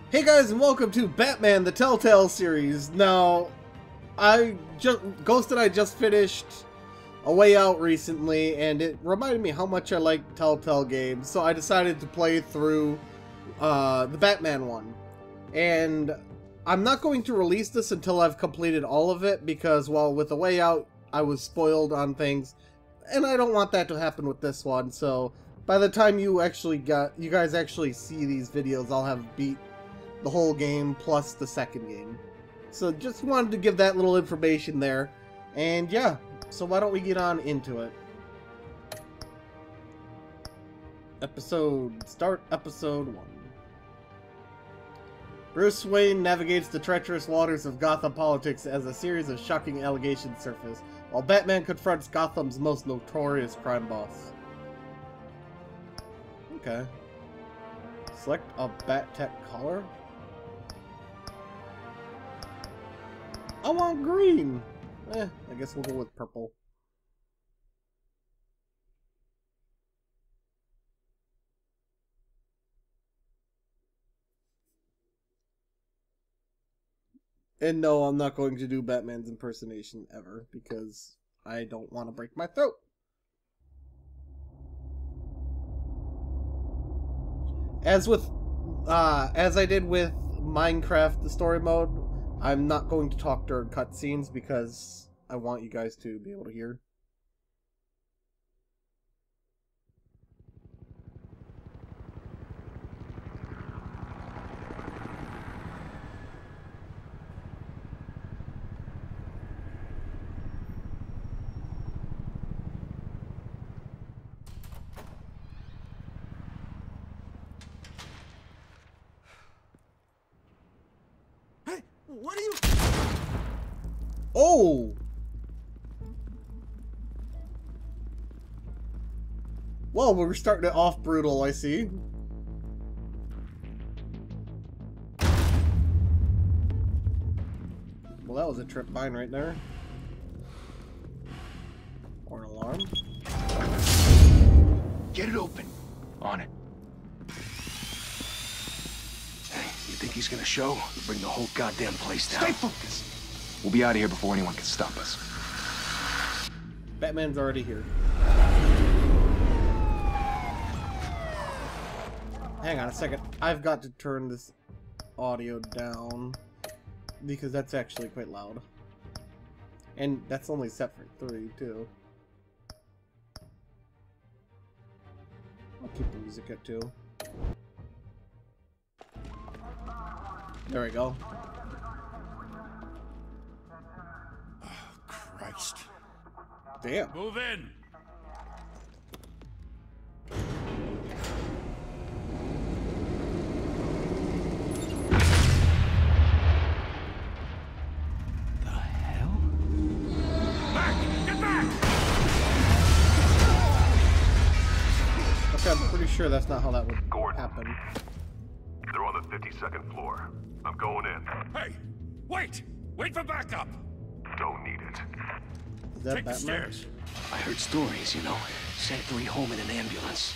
Hey guys, and welcome to Batman the Telltale series. Now, Ghost and I just finished A Way Out recently, and it reminded me how much I like Telltale games, so I decided to play through the Batman one. And I'm not going to release this until I've completed all of it, because, well, with A Way Out, I was spoiled on things, and I don't want that to happen with this one, so by the time you guys actually see these videos, I'll have beat the whole game plus the second game. So just wanted to give that little information there. And yeah, so why don't we get on into it. Start episode 1. Bruce Wayne navigates the treacherous waters of Gotham politics as a series of shocking allegations surface, while Batman confronts Gotham's most notorious crime boss. Okay. Select a Bat-Tech color. I want green! I guess we'll go with purple. And no, I'm not going to do Batman's impersonation ever, because I don't want to break my throat. As I did with Minecraft, the story mode, I'm not going to talk during cutscenes because I want you guys to be able to hear. What are you? Oh! Well, we're starting it off brutal, I see. Well, that was a trip mine right there. Or an alarm. Get it open. On it. You think he's gonna show? Bring the whole goddamn place down. Stay focused. We'll be out of here before anyone can stop us. Batman's already here. Hang on a second. I've got to turn this audio down because that's actually quite loud. And that's only set for 3, too. I'll keep the music at 2. There we go. Oh, Christ. Damn. Move in. The hell? Back! Get back! Okay, I'm pretty sure that's not how that would Gordon. happen. They're on the 52nd floor. I'm going in. Hey! Wait! Wait for backup! Don't need it. Is that Take the Batman? stairs. I heard stories, you know. Sent 3 home in an ambulance.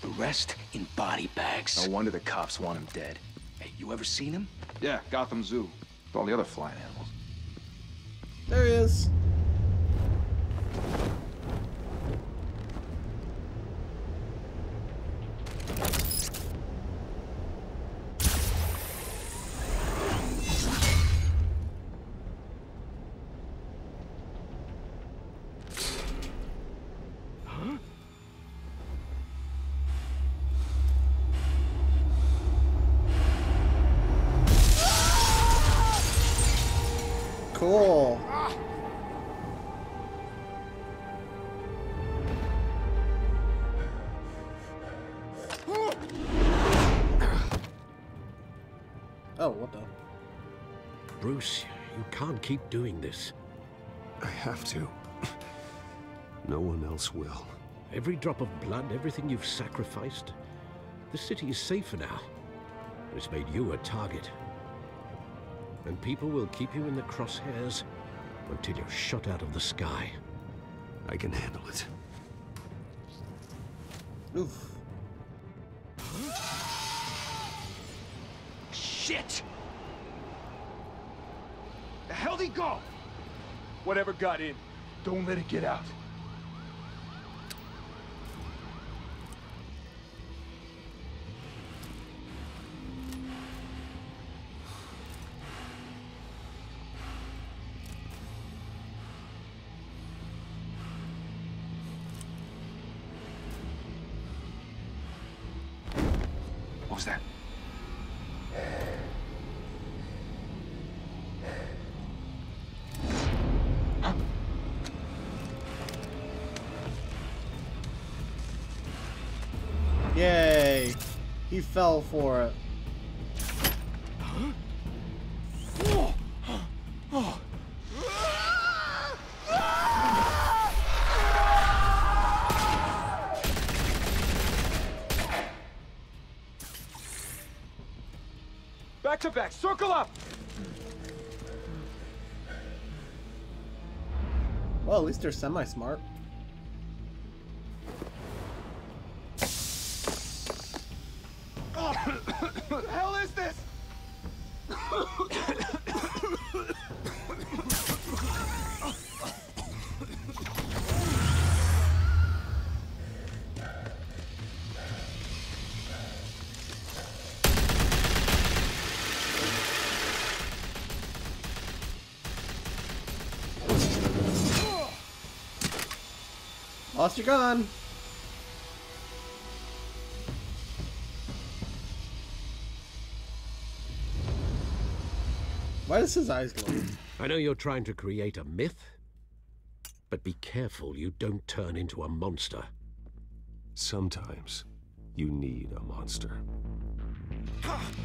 The rest in body bags. No wonder the cops want him dead. Hey, you ever seen him? Yeah, Gotham Zoo. With all the other flying animals. There he is. Cool. Oh, what the? Bruce, you can't keep doing this. I have to. No one else will. Every drop of blood, everything you've sacrificed. The city is safer now. It's made you a target. And people will keep you in the crosshairs until you're shot out of the sky. I can handle it. Oof. Shit! The hell'd he go? Whatever got in, don't let it get out. What was that? Yay! He fell for it. Back to back, circle up! Well, at least they're semi-smart. What the hell is this? Lost your gun. Why does his eyes glow? I know you're trying to create a myth, but be careful you don't turn into a monster. Sometimes you need a monster.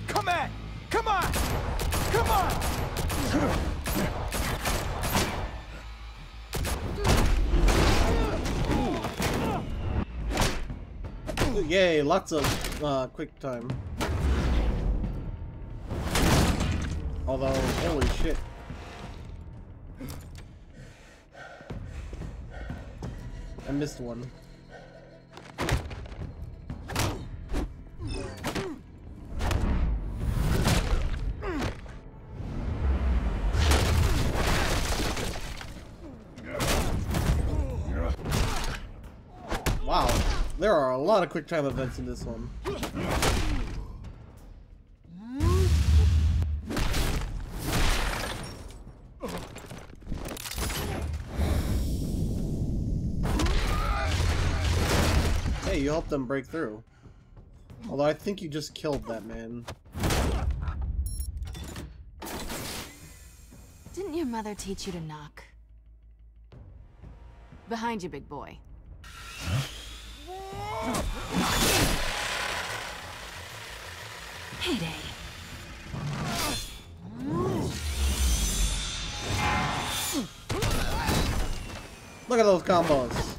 Come at! Come on! Come on! Yay, lots of quick time. Although, holy shit. I missed one. Wow, there are a lot of quick time events in this one. Hey, you helped them break through. Although I think you just killed that man. Didn't your mother teach you to knock? Behind you, big boy. Heyday. Look at those combos.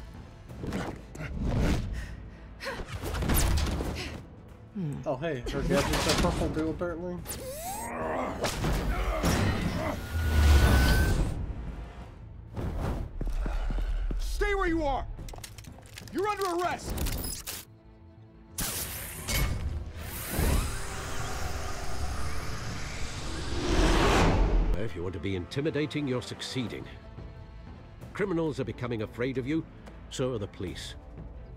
Oh hey, her gadget's a purple dude apparently. Stay where you are! You're under arrest! If you want to be intimidating, you're succeeding. Criminals are becoming afraid of you, so are the police.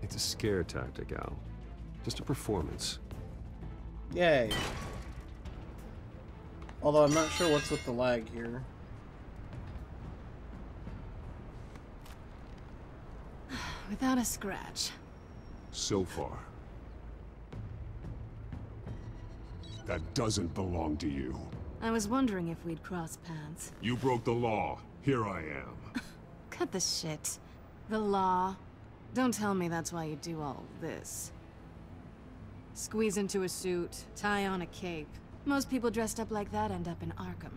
It's a scare tactic, Al. Just a performance. Yay. Although I'm not sure what's with the lag here. Without a scratch. So far. That doesn't belong to you. I was wondering if we'd cross paths. You broke the law. Here I am. Cut the shit. The law. Don't tell me that's why you do all this. Squeeze into a suit, tie on a cape. Most people dressed up like that end up in Arkham.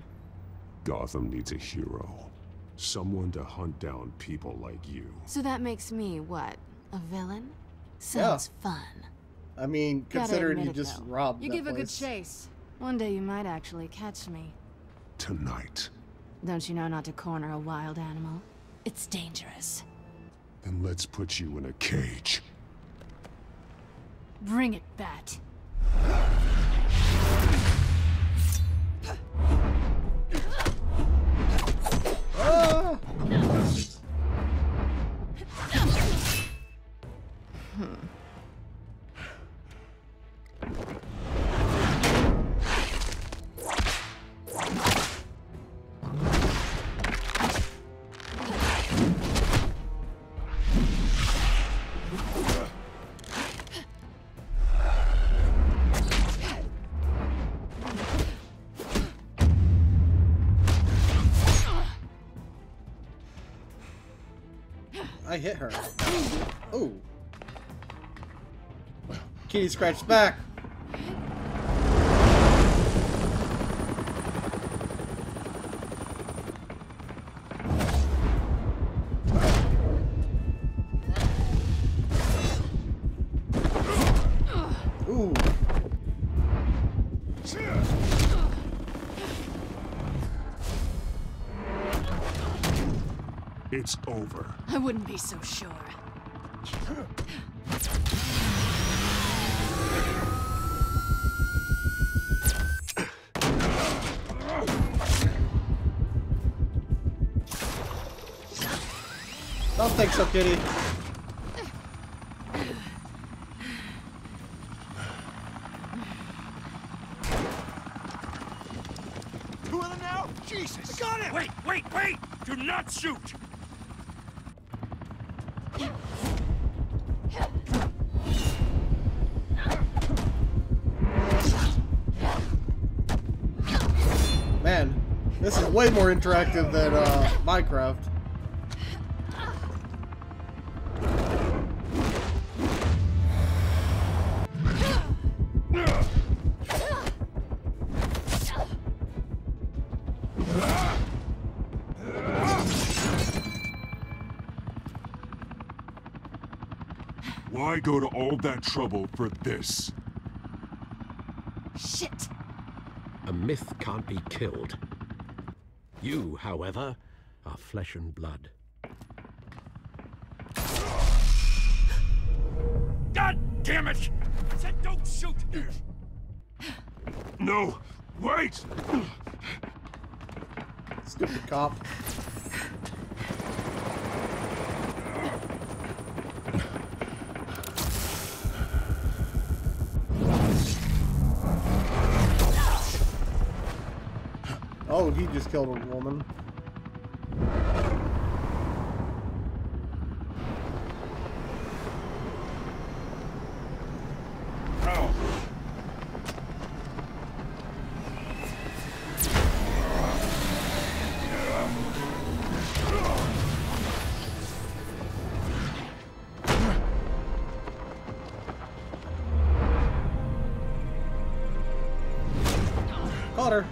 Gotham needs a hero. Someone to hunt down people like you. So that makes me, what, a villain? Sounds fun. I mean, considering you just robbed You that give a good place. chase. One day you might actually catch me. Tonight. Don't you know not to corner a wild animal? It's dangerous. Then let's put you in a cage. Bring it, Bat. I hit her. Oh. Kitty scratched back. Ooh. It's over. I wouldn't be so sure. Don't think so, Kitty. Two of them now? Jesus! Got him! Wait, wait, wait! Do not shoot! Man, this is way more interactive than Minecraft. Why go to all that trouble for this? Shit! A myth can't be killed. You, however, are flesh and blood. God damn it! I said don't shoot! No! Wait! Stupid cop. Oh, he just killed a woman. Caught her.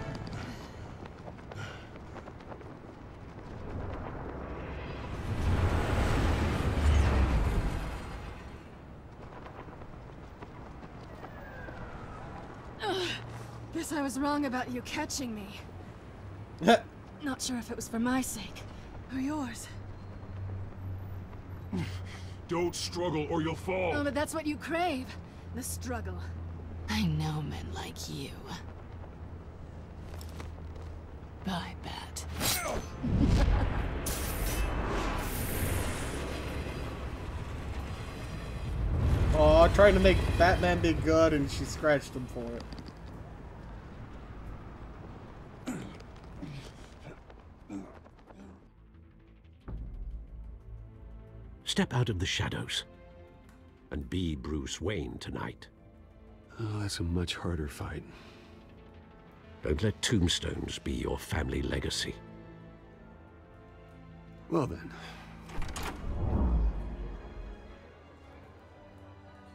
Guess I was wrong about you catching me. Not sure if it was for my sake or yours. Don't struggle or you'll fall. Oh, but that's what you crave. The struggle. I know men like you. Bye, Bat. Oh, trying to make Batman be good, and she scratched him for it. Step out of the shadows and be Bruce Wayne tonight. Oh, that's a much harder fight. Don't let tombstones be your family legacy. Well then.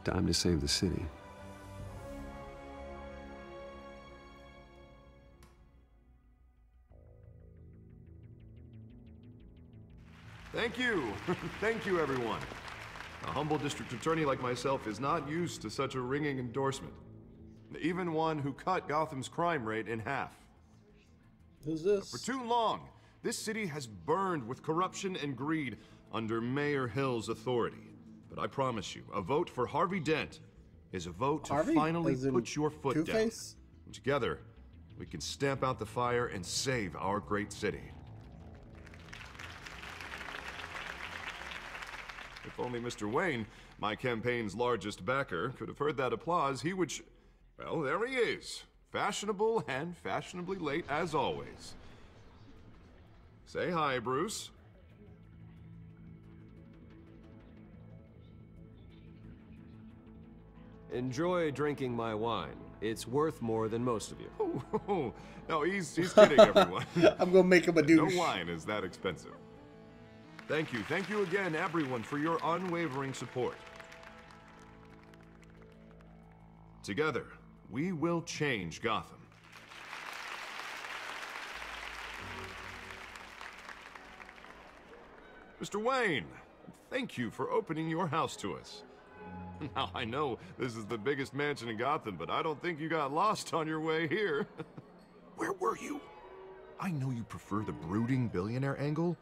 Time to save the city. Thank you. Thank you, everyone. A humble district attorney like myself is not used to such a ringing endorsement. Even one who cut Gotham's crime rate in half. Who's this? For too long, this city has burned with corruption and greed under Mayor Hill's authority. But I promise you, a vote for Harvey Dent is a vote to finally put your foot down. Two-Face? And together, we can stamp out the fire and save our great city. If only Mr. Wayne, my campaign's largest backer, could have heard that applause, he would well, there he is. Fashionable and fashionably late as always. Say hi, Bruce. Enjoy drinking my wine. It's worth more than most of you. No, he's kidding, everyone. I'm gonna make him a douche. No wine is that expensive. Thank you. Thank you again, everyone, for your unwavering support. Together, we will change Gotham. Mr. Wayne, thank you for opening your house to us. Now, I know this is the biggest mansion in Gotham, but I don't think you got lost on your way here. Where were you? I know you prefer the brooding billionaire angle,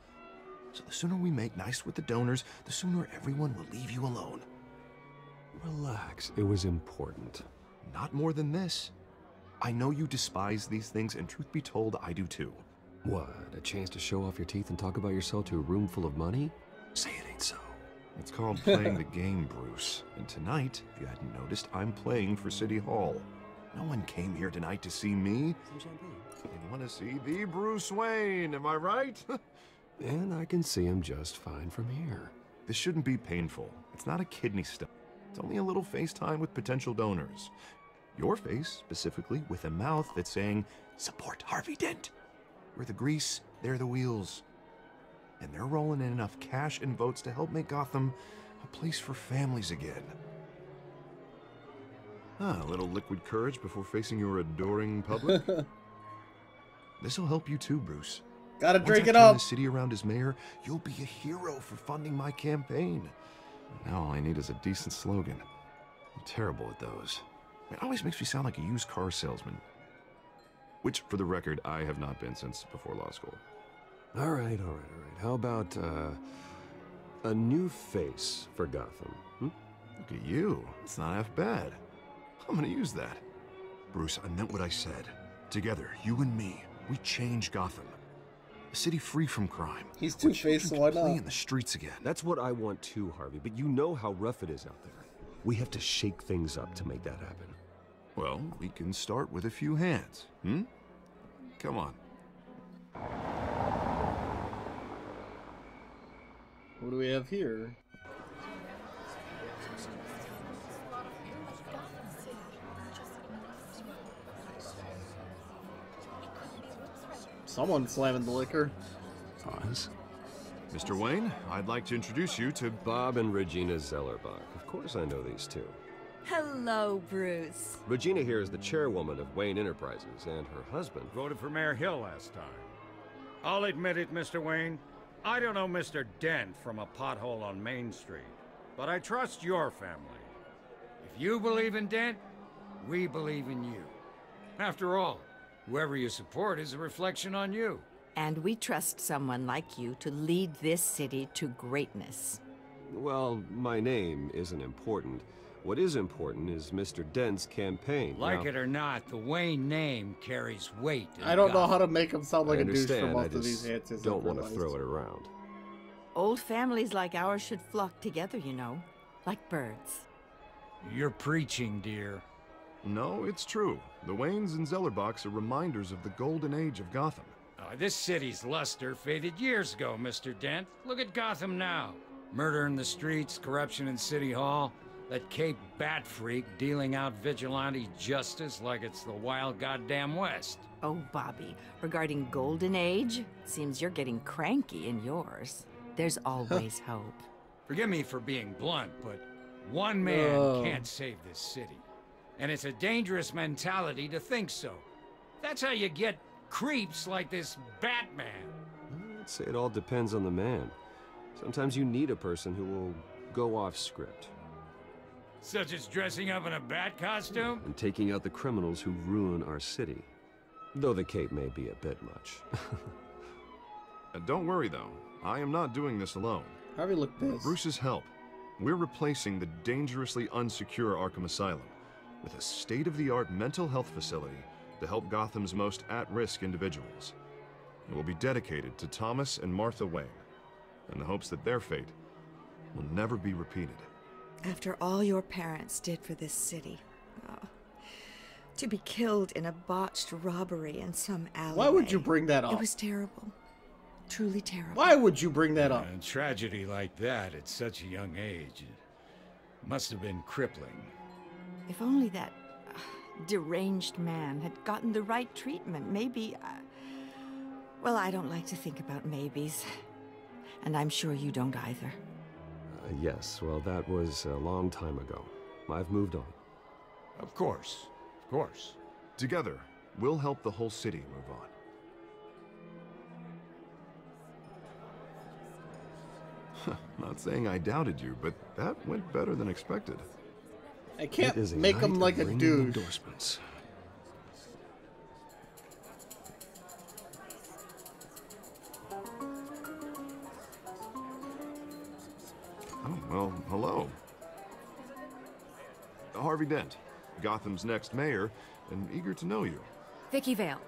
so the sooner we make nice with the donors, the sooner everyone will leave you alone. Relax, it was important. Not more than this. I know you despise these things, and truth be told, I do too. What, a chance to show off your teeth and talk about yourself to a room full of money? Say it ain't so. It's called playing the game, Bruce. And tonight, if you hadn't noticed, I'm playing for City Hall. No one came here tonight to see me. Some champagne. They want to see the Bruce Wayne, am I right? And I can see him just fine from here. This shouldn't be painful. It's not a kidney stone. It's only a little FaceTime with potential donors. Your face, specifically, with a mouth that's saying, support Harvey Dent. We're the grease, they're the wheels. And they're rolling in enough cash and votes to help make Gotham a place for families again. A little liquid courage before facing your adoring public. This'll help you too, Bruce. Gotta drink it Once I turn up. the city around as mayor, you'll be a hero for funding my campaign. Now all I need is a decent slogan. I'm terrible at those. It always makes me sound like a used car salesman. Which, for the record, I have not been since before law school. All right. How about, a new face for Gotham? Look at you. It's not half bad. I'm gonna use that. Bruce, I meant what I said. Together, you and me, we change Gotham. A city free from crime. He's Two-Face, so why not? Play in the streets again. That's what I want too, Harvey, but you know how rough it is out there. We have to shake things up to make that happen. Well, we can start with a few hands, Come on. What do we have here? Someone slamming the liquor. Pause. Mr. Wayne, I'd like to introduce you to Bob and Regina Zellerbach. Of course I know these two. Hello, Bruce. Regina here is the chairwoman of Wayne Enterprises, and her husband... Voted for Mayor Hill last time. I'll admit it, Mr. Wayne. I don't know Mr. Dent from a pothole on Main Street, but I trust your family. If you believe in Dent, we believe in you. After all, whoever you support is a reflection on you. And we trust someone like you to lead this city to greatness. Well, my name isn't important. What is important is Mr. Dent's campaign. Like it or not, the Wayne name carries weight. I don't know how to make him sound like a douche for I most of these hits. don't want to throw it around. Old families like ours should flock together, you know, like birds. You're preaching, dear. No, it's true. The Waynes and Zellerbachs are reminders of the golden age of Gotham. This city's luster faded years ago, Mr. Dent. Look at Gotham now. Murder in the streets, corruption in City Hall, that Cape Bat freak dealing out vigilante justice like it's the wild goddamn West. Oh, Bobby, regarding Golden Age, seems you're getting cranky in yours. There's always hope. Forgive me for being blunt, but one man can't save this city. And it's a dangerous mentality to think so. That's how you get creeps like this Batman. I'd say it all depends on the man. Sometimes you need a person who will go off script. Such as dressing up in a bat costume? And taking out the criminals who ruin our city. Though the cape may be a bit much. Don't worry, though. I am not doing this alone. Harvey looked pissed. Bruce's help. We're replacing the dangerously unsecure Arkham Asylum with a state-of-the-art mental health facility to help Gotham's most at-risk individuals. It will be dedicated to Thomas and Martha Wayne, in the hopes that their fate will never be repeated. After all your parents did for this city, to be killed in a botched robbery in some alleyway. Why would you bring that up? It was terrible. Truly terrible. Why would you bring that up? A tragedy like that at such a young age must have been crippling. If only that deranged man had gotten the right treatment, maybe... well, I don't like to think about maybes. and I'm sure you don't either. Yes, well, that was a long time ago. I've moved on. Of course. Of course. Together, we'll help the whole city move on. Not saying I doubted you, but that went better than expected. I can't make him like a dude. Endorsements. Oh, well, hello. Harvey Dent, Gotham's next mayor, and eager to know you. Vicky Vale.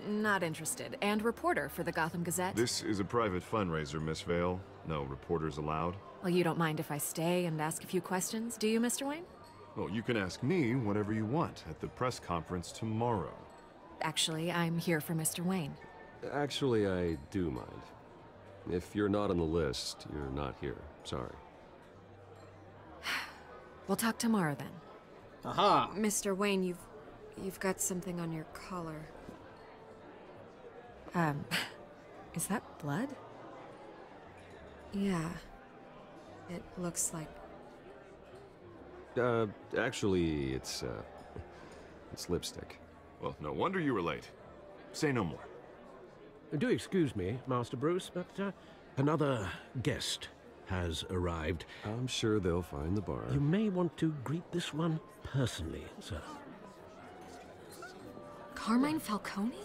Not interested. And reporter for the Gotham Gazette. This is a private fundraiser, Miss Vale. No reporters allowed. Well, you don't mind if I stay and ask a few questions, do you, Mr. Wayne? Well, you can ask me whatever you want at the press conference tomorrow. Actually, I'm here for Mr. Wayne. Actually, I do mind. If you're not on the list, you're not here. Sorry. We'll talk tomorrow then. Aha! Mr. Wayne, you've got something on your collar. Is that blood? Yeah. It looks like... Actually, it's lipstick. Well, no wonder you were late. Say no more. Do excuse me, Master Bruce, but another guest has arrived. I'm sure they'll find the bar. You may want to greet this one personally, sir. Carmine Falcone?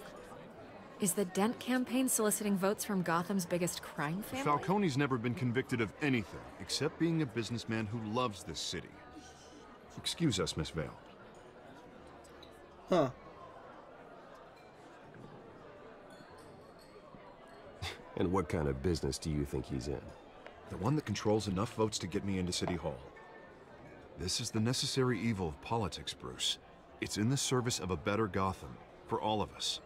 Is the Dent campaign soliciting votes from Gotham's biggest crime family? Falcone's never been convicted of anything, except being a businessman who loves this city. Excuse us, Miss Vale. Huh. And what kind of business do you think he's in? The one that controls enough votes to get me into City Hall. This is the necessary evil of politics, Bruce. It's in the service of a better Gotham, for all of us.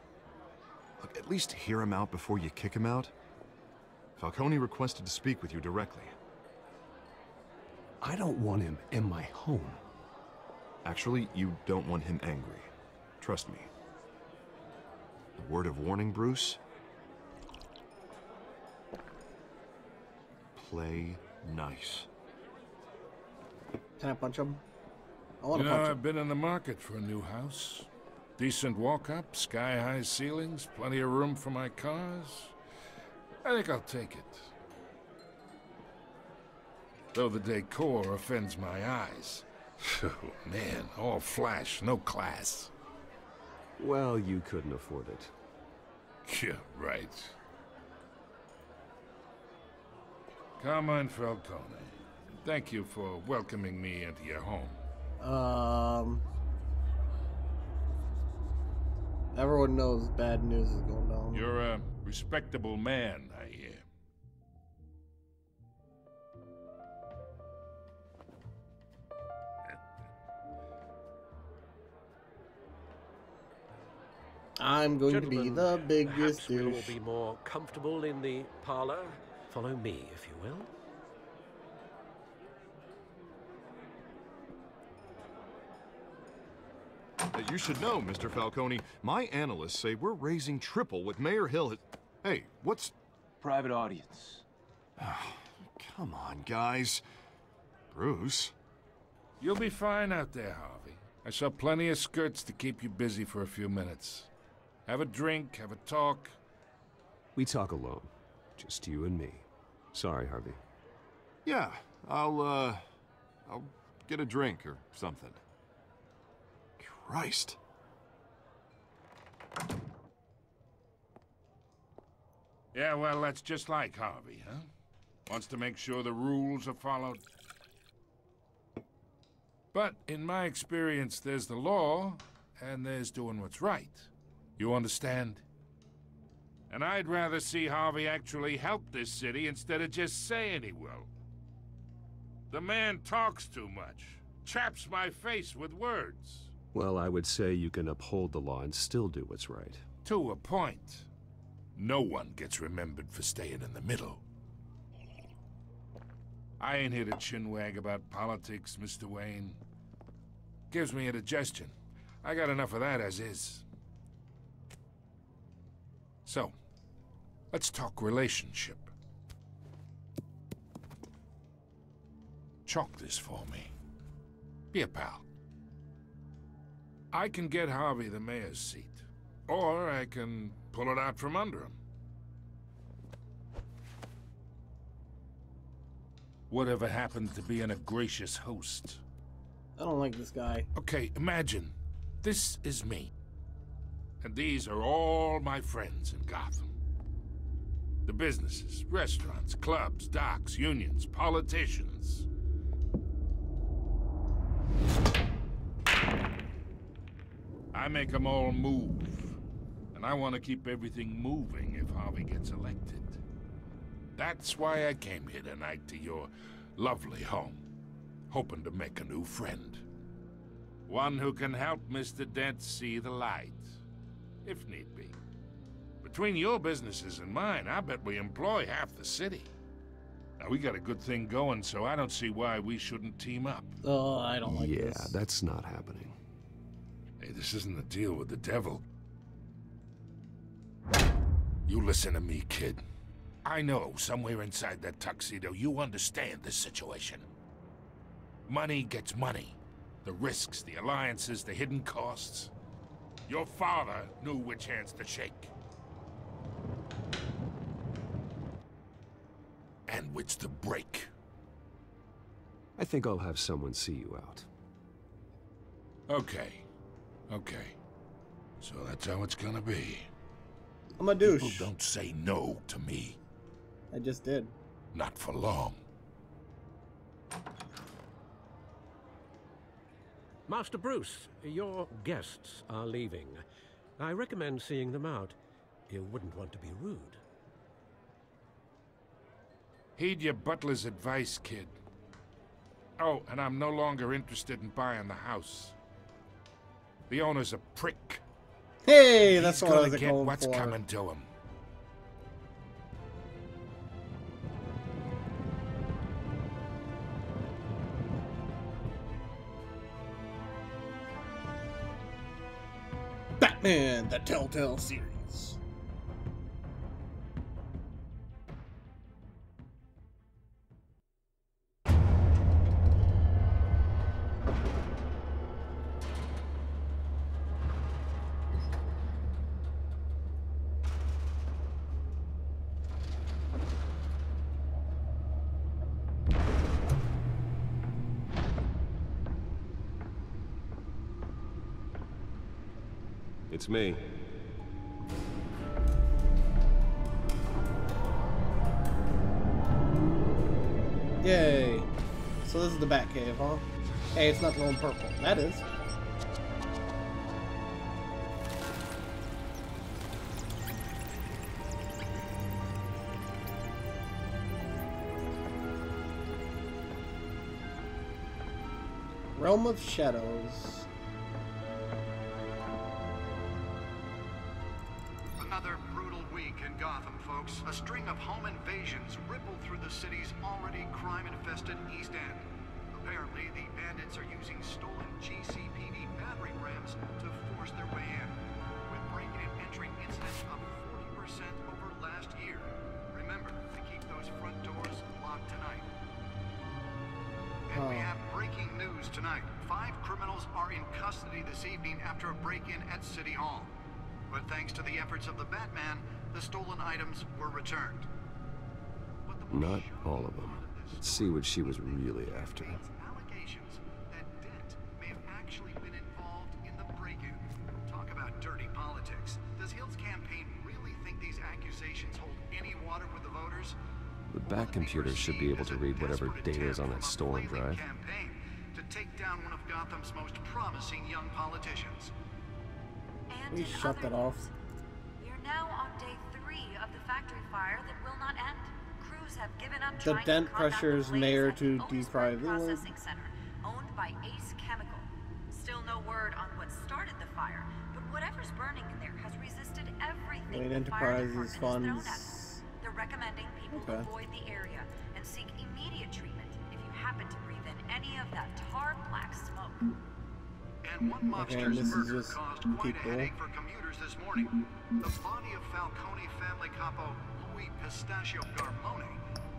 Look, at least hear him out before you kick him out. Falcone requested to speak with you directly. I don't want him in my home. Actually, you don't want him angry. Trust me. A word of warning, Bruce? Play nice. Can I punch him? I want You to know, punch him. I've been in the market for a new house. Decent walk-up, sky-high ceilings, plenty of room for my cars. I think I'll take it. Though the decor offends my eyes. Oh, man, all flash, no class. Well, you couldn't afford it. Yeah, right. Carmine Falcone, thank you for welcoming me into your home. Everyone knows bad news is going down. You're a respectable man, I hear. I'm going to be Gentlemen, the biggest perhaps we'll all douche. be more comfortable in the parlor. Follow me, if you will. You should know, Mr. Falcone, my analysts say we're raising triple what Mayor Hill has... Hey, what's... Private audience. Come on, guys. Bruce? You'll be fine out there, Harvey. I saw plenty of skirts to keep you busy for a few minutes. Have a drink, have a talk. We talk alone. Just you and me. Sorry, Harvey. Yeah, I'll get a drink or something. Christ. Yeah, well, that's just like Harvey, huh? Wants to make sure the rules are followed. But in my experience, there's the law, and there's doing what's right. You understand? And I'd rather see Harvey actually help this city instead of just saying he will. The man talks too much, chaps my face with words. Well, I would say you can uphold the law and still do what's right. To a point. No one gets remembered for staying in the middle. I ain't here to chinwag about politics, Mr. Wayne. Gives me indigestion. I got enough of that as is. So, let's talk relationship. chalk this for me. Be a pal. I can get Harvey the mayor's seat, or I can pull it out from under him. Whatever happened to being a gracious host? I don't like this guy. Okay, imagine this is me. And these are all my friends in Gotham. The businesses, restaurants, clubs, docks, unions, politicians. I make them all move. And I want to keep everything moving if Harvey gets elected. That's why I came here tonight to your lovely home, hoping to make a new friend. One who can help Mr. Dent see the light, if need be. Between your businesses and mine, I bet we employ half the city. Now, we got a good thing going, so I don't see why we shouldn't team up. Oh, I don't like this. Yeah, that's not happening. Hey, this isn't a deal with the devil. You listen to me, kid. I know, somewhere inside that tuxedo, you understand this situation. Money gets money. The risks, the alliances, the hidden costs. Your father knew which hands to shake. And which to break. I think I'll have someone see you out. Okay. Okay. So that's how it's gonna be. I'm a douche. People don't say no to me. I just did. Not for long. Master Bruce, your guests are leaving. I recommend seeing them out. You wouldn't want to be rude. Heed your butler's advice, kid. Oh, and I'm no longer interested in buying the house. The owner's a prick. Hey, that's He's what I gonna was get going what's for. coming to him. Batman, the Telltale series. It's me. Yay. So this is the Batcave, huh? Hey, it's not glowing purple. That is. Realm of Shadows. Another brutal week in Gotham, folks. A string of home invasions rippled through the city's already crime-infested East End. Apparently, the bandits are using stolen GCPD battering rams to force their way in, with breaking and entering incidents up 40% over last year. Remember to keep those front doors locked tonight. And we have breaking news tonight. 5 criminals are in custody this evening after a break-in at City Hall. But thanks to the efforts of the Batman, the stolen items were returned. Not all of them. Let's see what she was really after. Allegations that Dent may have actually been involved in the break-in. Talk about dirty politics. Does Hill's campaign really think these accusations hold any water with the voters? The Bat computer should be able to read whatever data is on that stolen drive. Campaign to take down one of Gotham's most promising young politicians. We shut that off. We are now on day 3 of the factory fire that will not end. Crews have given up The Dent pressures mayor to deprive processing center owned by Ace Chemical. Still no word on what started the fire, but whatever's burning in there has resisted everything Wayne the fire Enterprises department has thrown at funds. it. They're recommending people avoid the area and seek immediate treatment if you happen to breathe in any of that tar black smoke. And one Okay, mobster's this is murder just caused quite people. a headache for commuters this morning. The body of Falcone family capo Louis Pistachio Garmone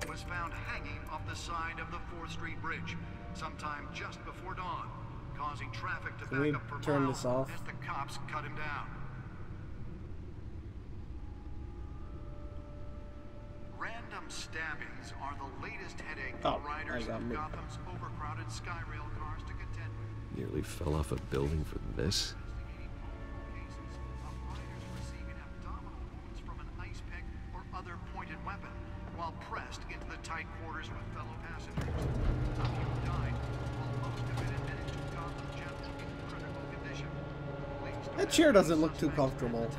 was found hanging off the side of the 4th Street Bridge sometime just before dawn, causing traffic to back up for turn miles this off? as the cops cut him down. Random stabbings are the latest headache for riders of Gotham's overcrowded Skyrail cars to contend with. Nearly fell off a building for this. Other pointed weapon while pressed into the tight quarters with fellow passengers. A few died, while most have been admitted to Gotham General in critical condition. That chair doesn't look too comfortable.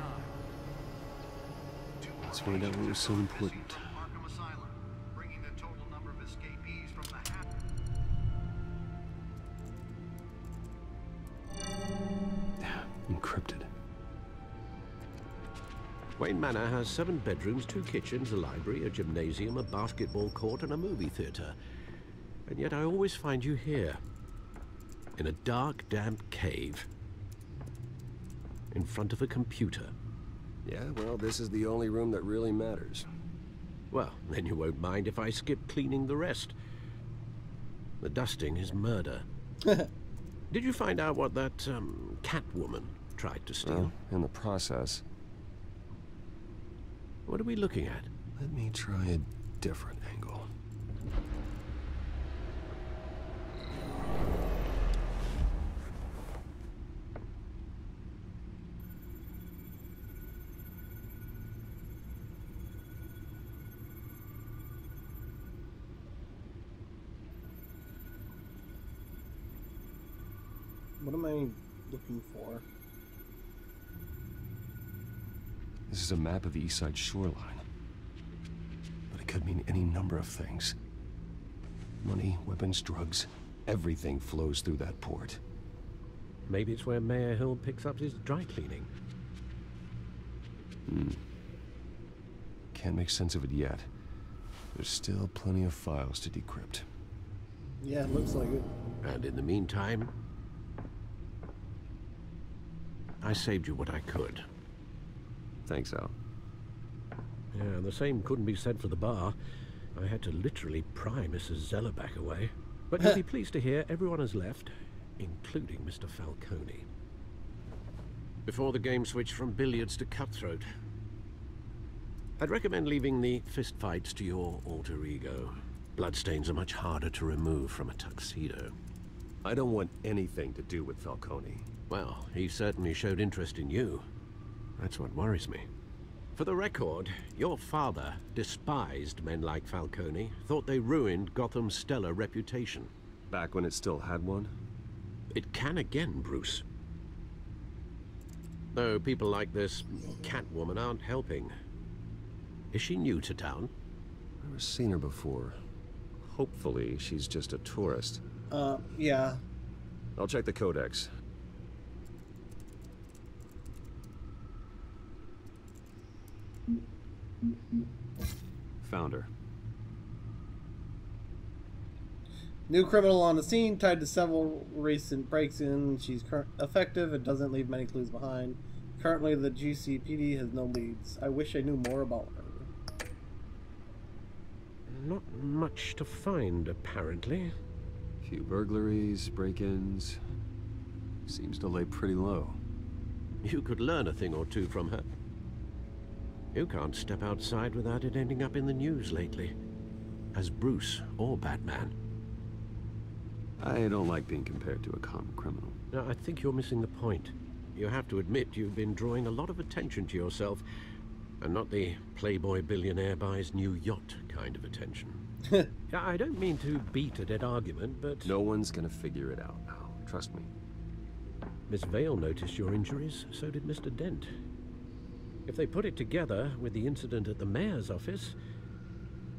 Let's find out what was so important. Arkham Asylum, bringing the total number of escapees from the Encrypted. Wayne Manor has 7 bedrooms, 2 kitchens, a library, a gymnasium, a basketball court, and a movie theater. And yet I always find you here, in a dark, damp cave, in front of a computer. Yeah, well, this is the only room that really matters. Well, then you won't mind if I skip cleaning the rest. The dusting is murder. Did you find out what that, Catwoman tried to steal? Well, in the process. What are we looking at? Let me try a different angle. What am I looking for? This is a map of the East Side shoreline. But it could mean any number of things. Money, weapons, drugs, everything flows through that port. Maybe it's where Mayor Hill picks up his dry cleaning. Can't make sense of it yet. There's still plenty of files to decrypt. Yeah, it looks like it. And in the meantime, I saved you what I could. Thanks, Al. Yeah, the same couldn't be said for the bar. I had to literally pry Mrs. Zellerback away. But you'll be pleased to hear everyone has left, including Mr. Falcone. Before the game switched from billiards to cutthroat. I'd recommend leaving the fistfights to your alter ego. Bloodstains are much harder to remove from a tuxedo. I don't want anything to do with Falcone. Well, he certainly showed interest in you. That's what worries me. For the record, your father despised men like Falcone, thought they ruined Gotham's stellar reputation. Back when it still had one? It can again, Bruce. Though people like this Catwoman aren't helping. Is she new to town? I've never seen her before. Hopefully, she's just a tourist. Yeah. I'll check the codex. Found her. New criminal on the scene, tied to several recent breaks-in. She's effective and doesn't leave many clues behind. Currently, the GCPD has no leads. I wish I knew more about her. Not much to find, apparently. Few burglaries, break-ins. Seems to lay pretty low. You could learn a thing or two from her. You can't step outside without it ending up in the news lately. As Bruce or Batman. I don't like being compared to a common criminal. No, I think you're missing the point. You have to admit you've been drawing a lot of attention to yourself, and not the playboy billionaire buys new yacht kind of attention. I don't mean to beat a dead argument, but... No one's gonna figure it out now. Trust me. Miss Vale noticed your injuries, so did Mr. Dent. If they put it together with the incident at the mayor's office,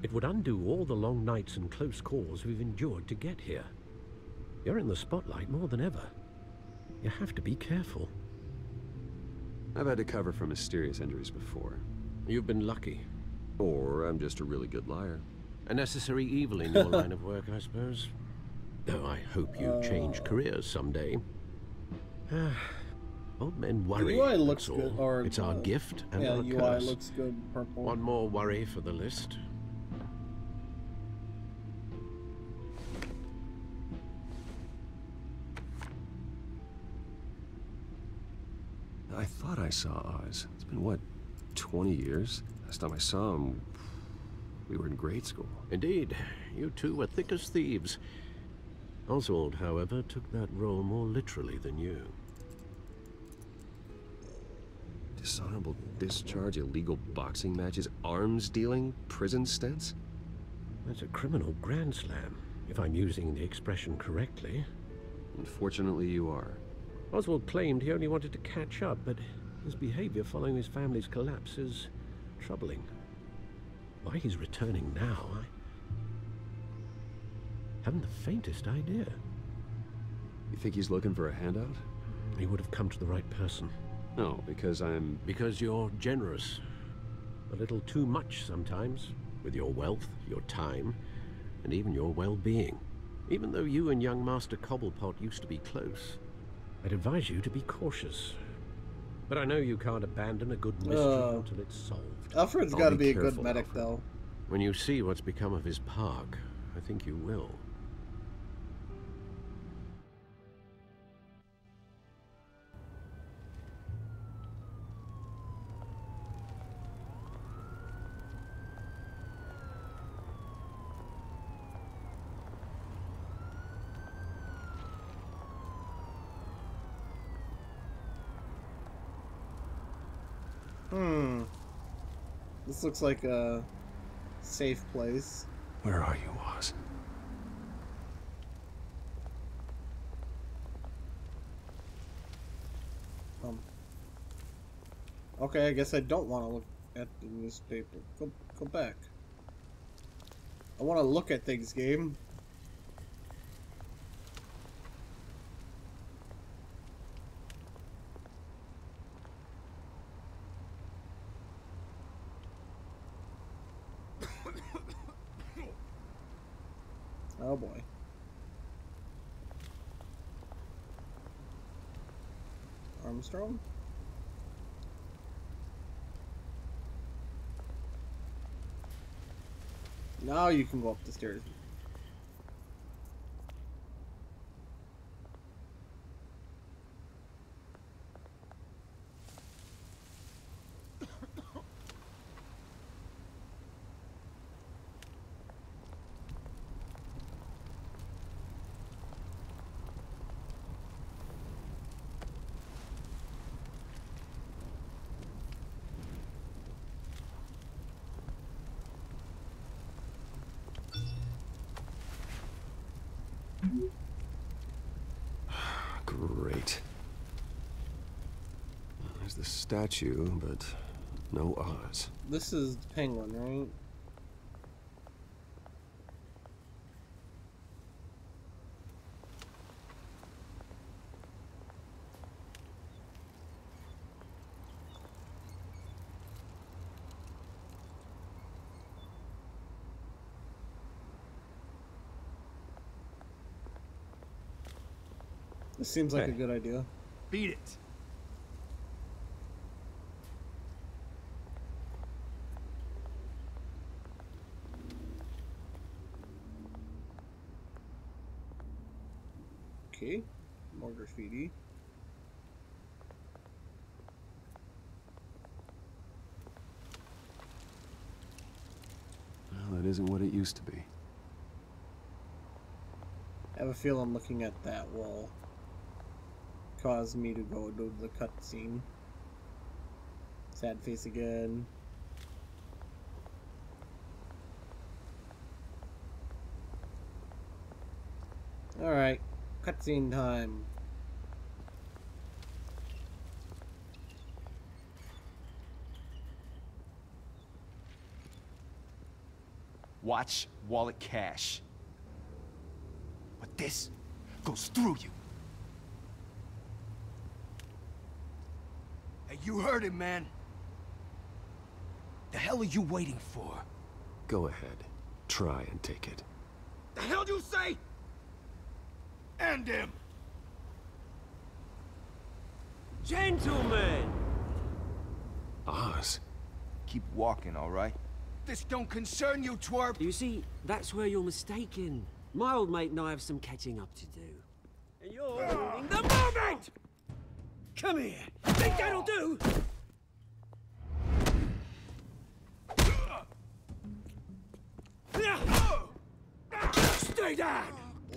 it would undo all the long nights and close calls we've endured to get here. You're in the spotlight more than ever. You have to be careful. I've had to cover for mysterious injuries before. You've been lucky. Or I'm just a really good liar. A necessary evil in your line of work, I suppose. Though I hope you change careers someday. Old men worry. The UI looks that's good. all. Or, it's our gift and yeah, our UI curse. looks good. Purple. One more worry for the list. I thought I saw Oz. It's been, what, 20 years? Last time I saw him, we were in grade school. Indeed. You two were thick as thieves. Oswald, however, took that role more literally than you. Dishonorable discharge, illegal boxing matches, arms dealing, prison stints? That's a criminal grand slam, if I'm using the expression correctly. Unfortunately, you are. Oswald claimed he only wanted to catch up, but his behavior following his family's collapse is troubling. Why he's returning now, I haven't the faintest idea. You think he's looking for a handout? He would have come to the right person. No, because I'm... Because you're generous. A little too much sometimes, with your wealth, your time, and even your well-being. Even though you and young Master Cobblepot used to be close, I'd advise you to be cautious. But I know you can't abandon a good mystery until it's solved. Alfred's got to be a good medic, Alfred. though. When you see what's become of his park, I think you will. This looks like a safe place. Where are you, Oz? Okay, I guess I don't want to look at the newspaper. Go back. I want to look at things, game. Oh boy. Armstrong? Now you can go up the stairs. Great. There's the statue, but no Oz. This is the penguin, right? This seems like a good idea. Beat it. Okay, more graffiti. Well, that isn't what it used to be. I have a feeling looking at that wall caused me to go to the cutscene. Sad face again. Alright, cutscene time. Watch wallet cash. But this goes through you. Hey, you heard it, man. The hell are you waiting for? Go ahead. Try and take it. The hell do you say? End him! Gentlemen! Oz. Keep walking, all right? This don't concern you, twerp! You see, that's where you're mistaken. My old mate and I have some catching up to do. And you're ruining the moment! Come here! Think that'll do? Stay down!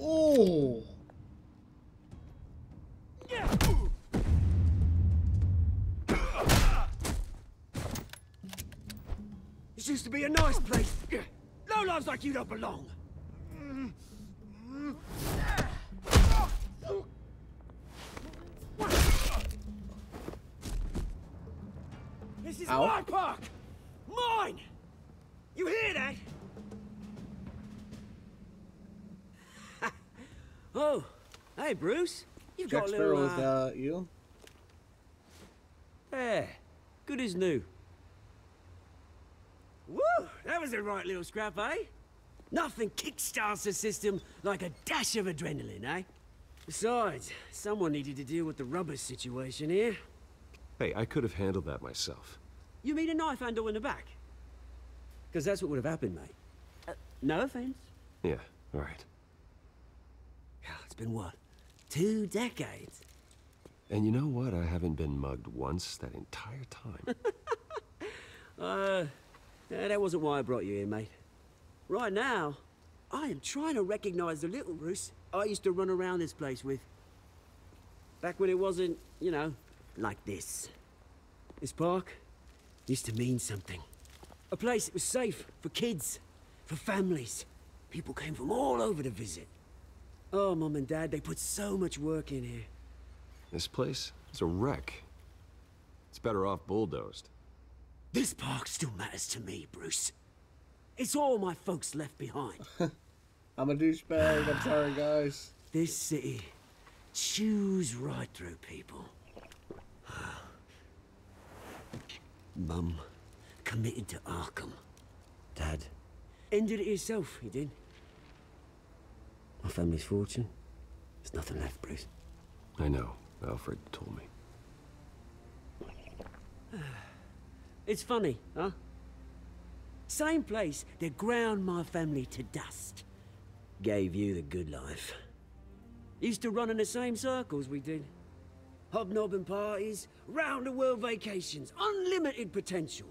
Oh! This used to be a nice place. Lowlifes like you don't belong. This is my park! Mine! You hear that? Oh, hey Bruce. You've Jack got a Sparrow little, is you? Yeah, good as new. Woo! That was a right little scrap, eh? Nothing kickstarts the system like a dash of adrenaline, eh? Besides, someone needed to deal with the rubber situation here. Hey, I could have handled that myself. You mean a knife handle in the back? Because that's what would have happened, mate. No offense. Yeah, all right. It's been what? 2 decades? And you know what? I haven't been mugged once that entire time. That wasn't why I brought you here, mate. Right now, I am trying to recognize the little Bruce I used to run around this place with. Back when it wasn't, you know, like this. This park used to mean something. A place that was safe for kids, for families. People came from all over to visit. Oh, Mum and Dad, they put so much work in here. This place is a wreck. It's better off bulldozed. This park still matters to me, Bruce. It's all my folks left behind. I'm a douchebag. I'm sorry, guys. This city chews right through people. Mum committed to Arkham. Dad ended it himself, he did. My family's fortune, there's nothing left, Bruce. I know. Alfred told me. It's funny, huh? Same place that ground my family to dust. Gave you the good life. Used to run in the same circles we did. Hobnobbing parties, round-the-world vacations, unlimited potential.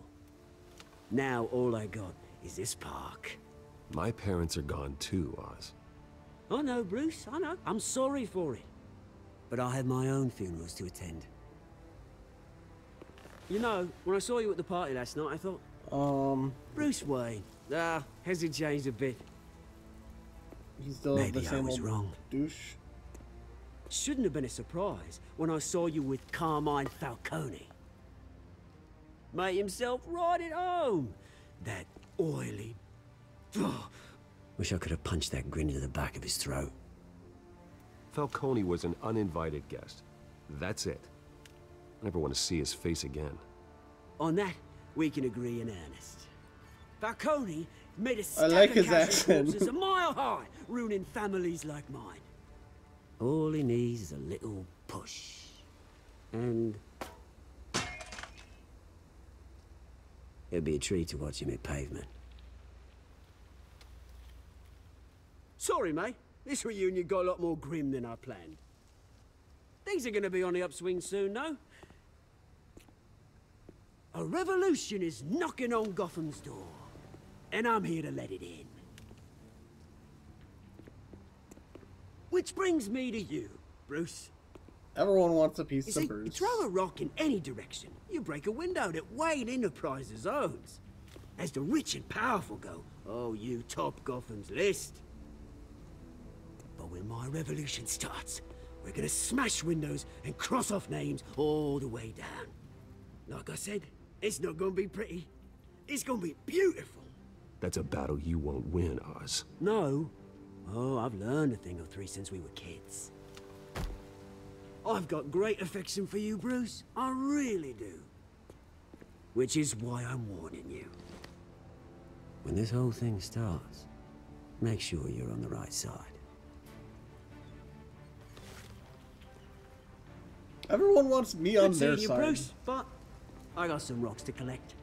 Now all I got is this park. My parents are gone too, Oz. I know, Bruce, I know. I'm sorry for it. But I had my own funerals to attend. You know, when I saw you at the party last night, I thought... Bruce Wayne. Has he changed a bit? He's still Maybe the same I was old wrong. douche. Shouldn't have been a surprise when I saw you with Carmine Falcone. Made himself right at home. That oily... Wish I could have punched that grin into the back of his throat. Falcone was an uninvited guest. That's it. I never want to see his face again. On that, we can agree in earnest. Falcone made a I stack like of his casual accent. corpses a mile high, ruining families like mine. All he needs is a little push. And... it'd be a treat to watch him hit pavement. Sorry, mate. This reunion got a lot more grim than I planned. Things are gonna be on the upswing soon, no? A revolution is knocking on Gotham's door, and I'm here to let it in. Which brings me to you, Bruce. Everyone wants a piece You of see, Bruce. throw a rock in any direction, you break a window that Wayne Enterprises owns. As the rich and powerful go, oh, you top Gotham's list. But when my revolution starts, we're gonna smash windows and cross off names all the way down. Like I said, it's not gonna be pretty. It's gonna be beautiful. That's a battle you won't win, Oz. No. Oh, I've learned a thing or three since we were kids. I've got great affection for you, Bruce. I really do. Which is why I'm warning you. When this whole thing starts, make sure you're on the right side. Everyone wants me on Good their seeing you, side. Bruce, but I got some rocks to collect.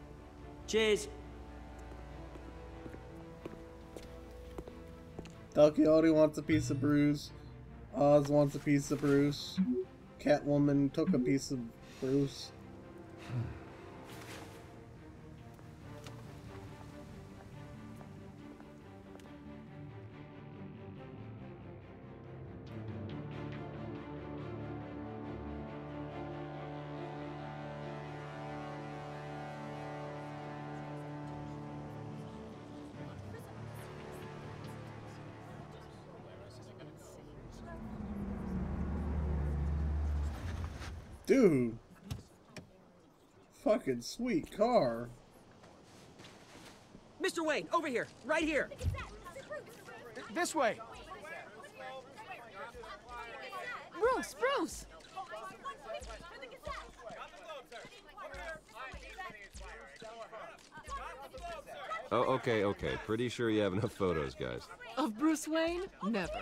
Cheers. Del Quixote wants a piece of Bruce. Oz wants a piece of Bruce. Catwoman took a piece of Bruce. Dude. Fucking sweet car. Mr. Wayne, over here, right here. This way. Bruce, Bruce! Oh, okay, okay. Pretty sure you have enough photos, guys. Of Bruce Wayne? Never.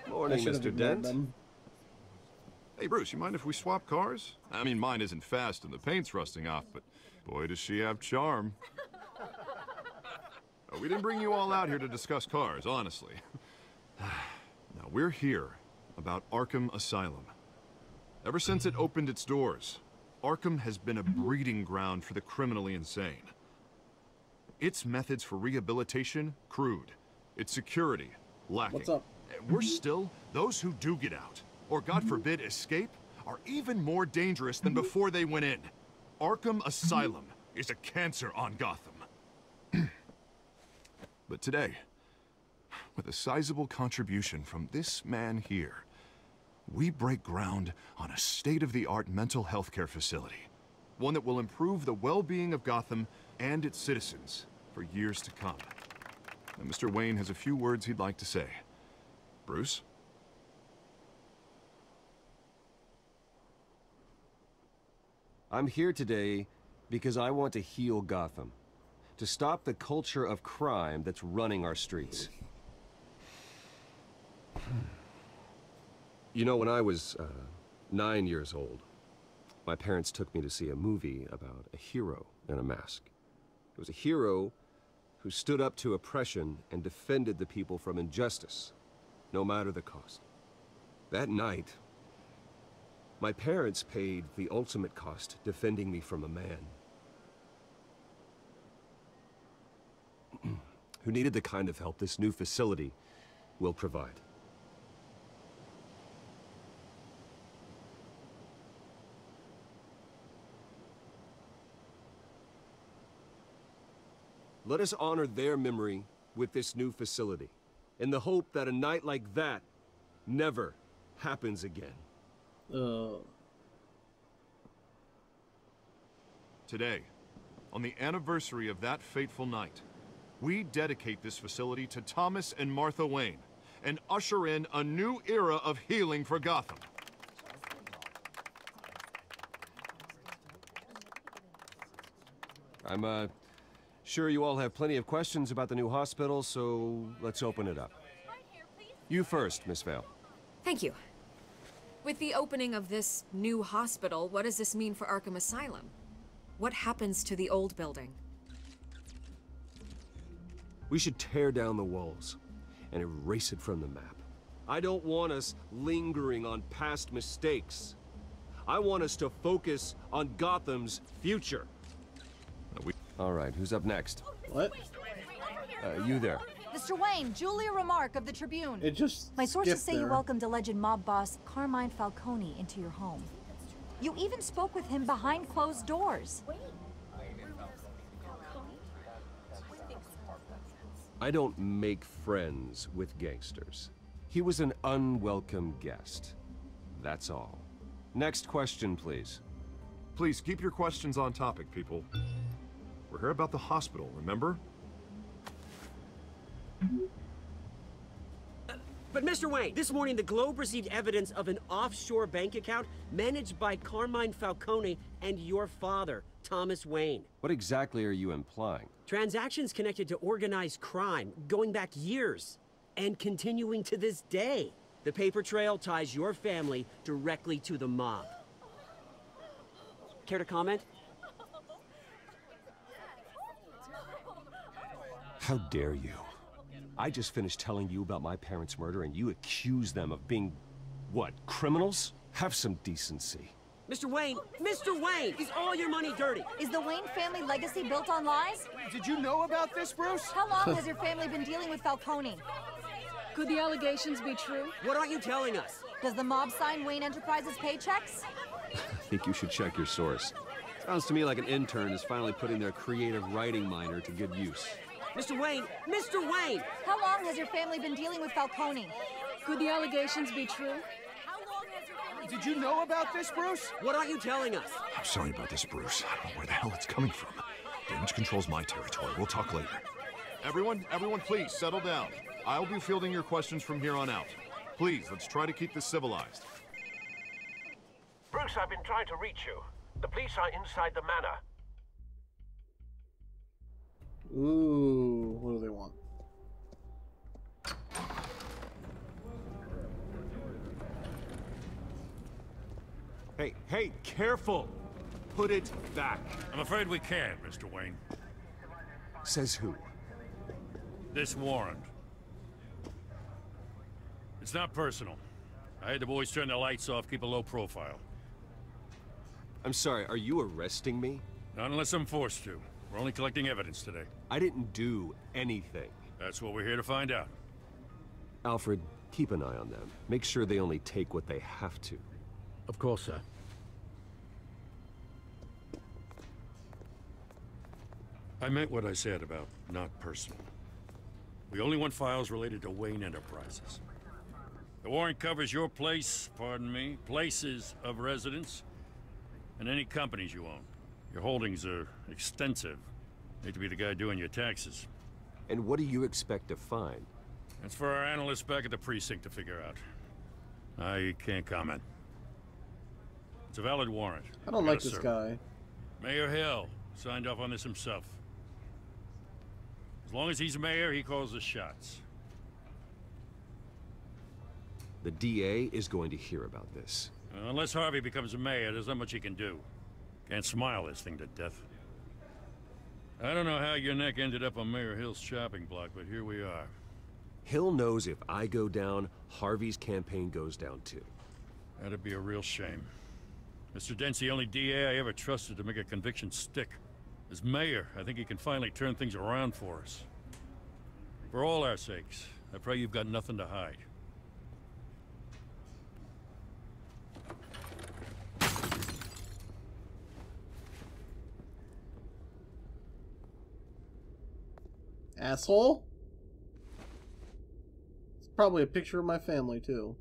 Morning, Mr. Dent. Hey, Bruce, you mind if we swap cars? I mean, mine isn't fast and the paint's rusting off, but boy, does she have charm. We didn't bring you all out here to discuss cars, honestly. Now, we're here about Arkham Asylum. Ever since it opened its doors, Arkham has been a breeding ground for the criminally insane. Its methods for rehabilitation, crude. Its security, lacking. What's up? We're still, those who do get out, or God forbid escape, are even more dangerous than before they went in. Arkham Asylum is a cancer on Gotham. But today, with a sizable contribution from this man here, we break ground on a state-of-the-art mental health care facility. One that will improve the well-being of Gotham and its citizens for years to come. Now, Mr. Wayne has a few words he'd like to say. Bruce? I'm here today because I want to heal Gotham. To stop the culture of crime that's running our streets. You know, when I was 9 years old, my parents took me to see a movie about a hero in a mask. It was a hero who stood up to oppression and defended the people from injustice, no matter the cost. That night, my parents paid the ultimate cost defending me from a man who needed the kind of help this new facility will provide. Let us honor their memory with this new facility, in the hope that a night like that never happens again. Today, on the anniversary of that fateful night, we dedicate this facility to Thomas and Martha Wayne and usher in a new era of healing for Gotham. I'm sure you all have plenty of questions about the new hospital, so let's open it up. You first, Miss Vale. Thank you. With the opening of this new hospital, what does this mean for Arkham Asylum? What happens to the old building? We should tear down the walls and erase it from the map. I don't want us lingering on past mistakes. I want us to focus on Gotham's future. All right, who's up next? What? You there. Mr. Wayne, Julia Remark of the Tribune. It just My sources say you there. welcomed alleged mob boss Carmine Falcone into your home. You even spoke with him behind closed doors. I don't make friends with gangsters. He was an unwelcome guest. That's all. Next question, please. Please keep your questions on topic, people. We're here about the hospital, remember? But Mr. Wayne, this morning the Globe received evidence of an offshore bank account managed by Carmine Falcone and your father, Thomas Wayne. What exactly are you implying? Transactions connected to organized crime, going back years, and continuing to this day. The paper trail ties your family directly to the mob. Care to comment? How dare you? I just finished telling you about my parents' murder and you accuse them of being, what, criminals? Have some decency. Mr. Wayne! Mr. Wayne! Is all your money dirty? Is the Wayne family legacy built on lies? Did you know about this, Bruce? How long has your family been dealing with Falcone? Could the allegations be true? What aren't you telling us? Does the mob sign Wayne Enterprises paychecks? I think you should check your source. Sounds to me like an intern is finally putting their creative writing minor to good use. Mr. Wayne! Mr. Wayne! How long has your family been dealing with Falcone? Could the allegations be true? Did you know about this, Bruce? What aren't you telling us? I'm sorry about this, Bruce. I don't know where the hell it's coming from. Damage control's my territory. We'll talk later. Everyone, please, settle down. I'll be fielding your questions from here on out. Please, let's try to keep this civilized. Bruce, I've been trying to reach you. The police are inside the manor. Ooh, what do they want? Hey, careful! Put it back. I'm afraid we can't, Mr. Wayne. Says who? This warrant. It's not personal. I had the boys turn the lights off, keep a low profile. I'm sorry, are you arresting me? Not unless I'm forced to. We're only collecting evidence today. I didn't do anything. That's what we're here to find out. Alfred, keep an eye on them. Make sure they only take what they have to. Of course, sir. I meant what I said about not personal. We only want files related to Wayne Enterprises. The warrant covers your place, pardon me, places of residence, and any companies you own. Your holdings are extensive. Hate to be the guy doing your taxes. And what do you expect to find? That's for our analysts back at the precinct to figure out. I can't comment. It's a valid warrant. I don't like this guy. Mayor Hill signed off on this himself. As long as he's mayor, he calls the shots. The DA is going to hear about this. Unless Harvey becomes a mayor, there's not much he can do. Can't smile this thing to death. I don't know how your neck ended up on Mayor Hill's chopping block, but here we are. Hill knows if I go down, Harvey's campaign goes down too. That'd be a real shame. Mr. Dent's the only DA I ever trusted to make a conviction stick. As mayor, I think he can finally turn things around for us. For all our sakes, I pray you've got nothing to hide. Asshole? It's probably a picture of my family, too.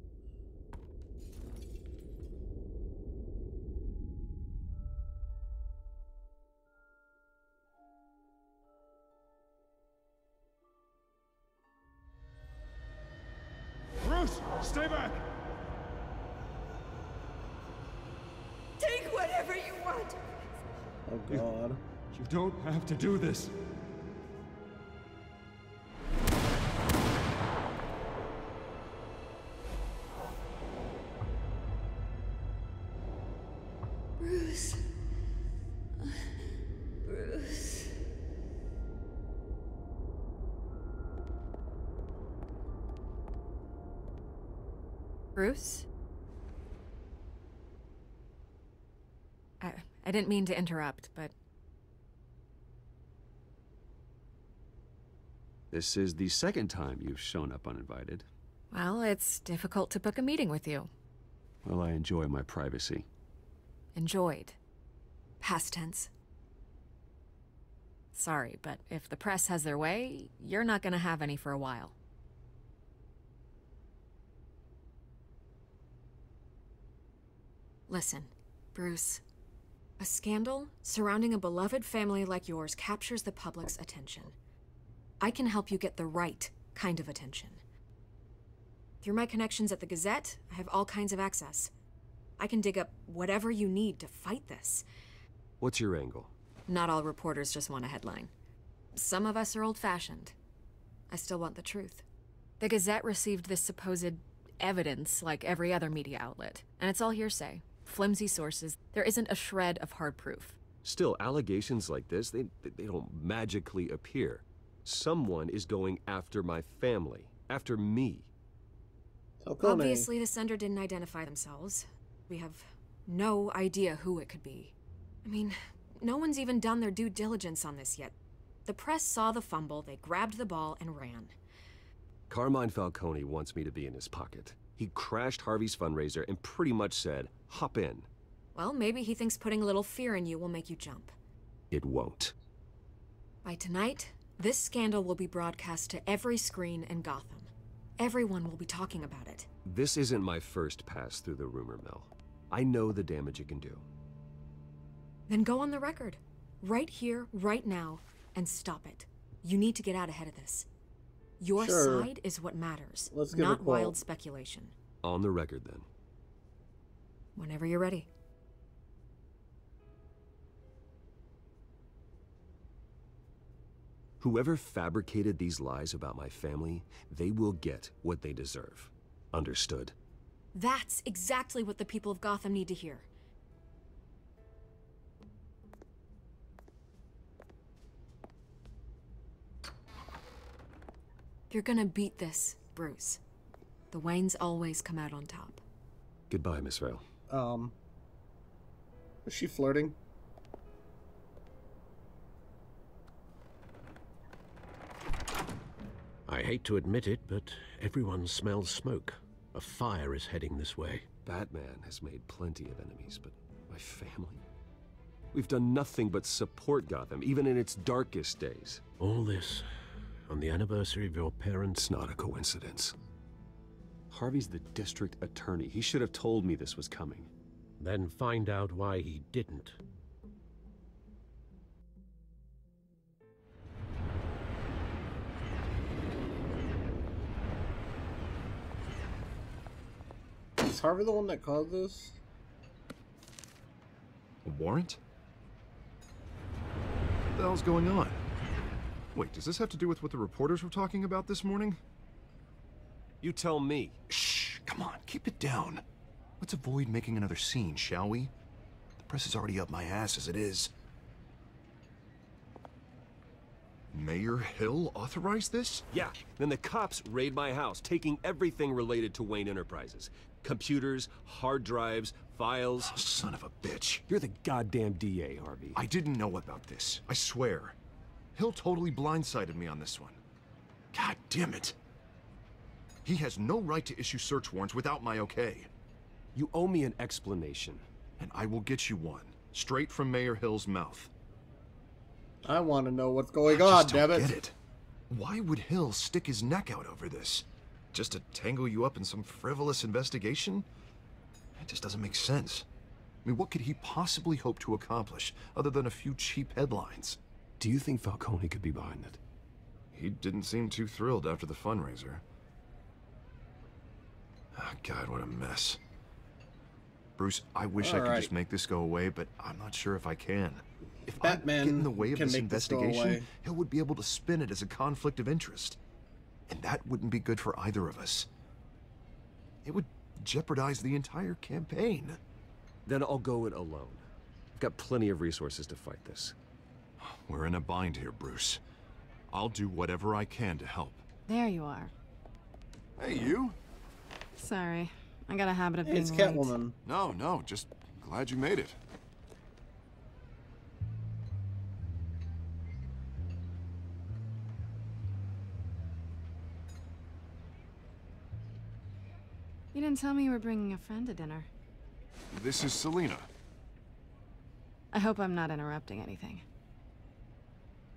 Bruce, stay back! Take whatever you want! Oh, God. You don't have to do this. Bruce. Bruce. Bruce? I didn't mean to interrupt, but... This is the second time you've shown up uninvited. Well, it's difficult to book a meeting with you. Well, I enjoy my privacy. Enjoyed. Past tense. Sorry, but if the press has their way, you're not gonna have any for a while. Listen, Bruce. A scandal surrounding a beloved family like yours captures the public's attention. I can help you get the right kind of attention. Through my connections at the Gazette, I have all kinds of access. I can dig up whatever you need to fight this. What's your angle? Not all reporters just want a headline. Some of us are old-fashioned. I still want the truth. The Gazette received this supposed evidence like every other media outlet, and it's all hearsay. Flimsy sources. There isn't a shred of hard proof. Still, allegations like this, they don't magically appear. Someone is going after my family, after me. Falcone. Obviously, the sender didn't identify themselves. We have no idea who it could be. I mean, no one's even done their due diligence on this yet. The press saw the fumble, they grabbed the ball and ran. Carmine Falcone wants me to be in his pocket. He crashed Harvey's fundraiser and pretty much said, hop in. Well, maybe he thinks putting a little fear in you will make you jump. It won't. By tonight, this scandal will be broadcast to every screen in Gotham. Everyone will be talking about it. This isn't my first pass through the rumor mill. I know the damage it can do. Then go on the record. Right here, right now, and stop it. You need to get out ahead of this. Your side is what matters, not wild speculation. On the record, then. Whenever you're ready. Whoever fabricated these lies about my family, they will get what they deserve. Understood? That's exactly what the people of Gotham need to hear. You're gonna beat this, Bruce. The Waynes always come out on top. Goodbye, Miss Vale. Is she flirting? I hate to admit it, but everyone smells smoke. A fire is heading this way. Batman has made plenty of enemies, but my family? We've done nothing but support Gotham, even in its darkest days. All this on the anniversary of your parents'... It's not a coincidence. Harvey's the district attorney. He should have told me this was coming. Then find out why he didn't. Is Harvey the one that caused this? A warrant? What the hell's going on? Wait, does this have to do with what the reporters were talking about this morning? You tell me. Shh, come on, keep it down. Let's avoid making another scene, shall we? The press is already up my ass as it is. Mayor Hill authorized this? Yeah, then the cops raid my house, taking everything related to Wayne Enterprises. Computers, hard drives, files. Oh, son of a bitch. You're the goddamn DA, Harvey. I didn't know about this, I swear. Hill totally blindsided me on this one. God damn it. He has no right to issue search warrants without my okay. You owe me an explanation. And I will get you one, straight from Mayor Hill's mouth. I want to know what's going on, damn it. Get it. Why would Hill stick his neck out over this? Just to tangle you up in some frivolous investigation? It just doesn't make sense. I mean, what could he possibly hope to accomplish other than a few cheap headlines? Do you think Falcone could be behind it? He didn't seem too thrilled after the fundraiser. Oh, God, what a mess. Bruce, I wish I could just make this go away, but I'm not sure if I can. If Batman I get in the way of can this make this go investigation, away. Hill would be able to spin it as a conflict of interest. And that wouldn't be good for either of us. It would jeopardize the entire campaign. Then I'll go it alone. I've got plenty of resources to fight this. We're in a bind here, Bruce. I'll do whatever I can to help. There you are. Hey, you. Sorry. I got a habit of being It's late. Catwoman. No, just glad you made it. You didn't tell me you were bringing a friend to dinner. This is Selina. I hope I'm not interrupting anything.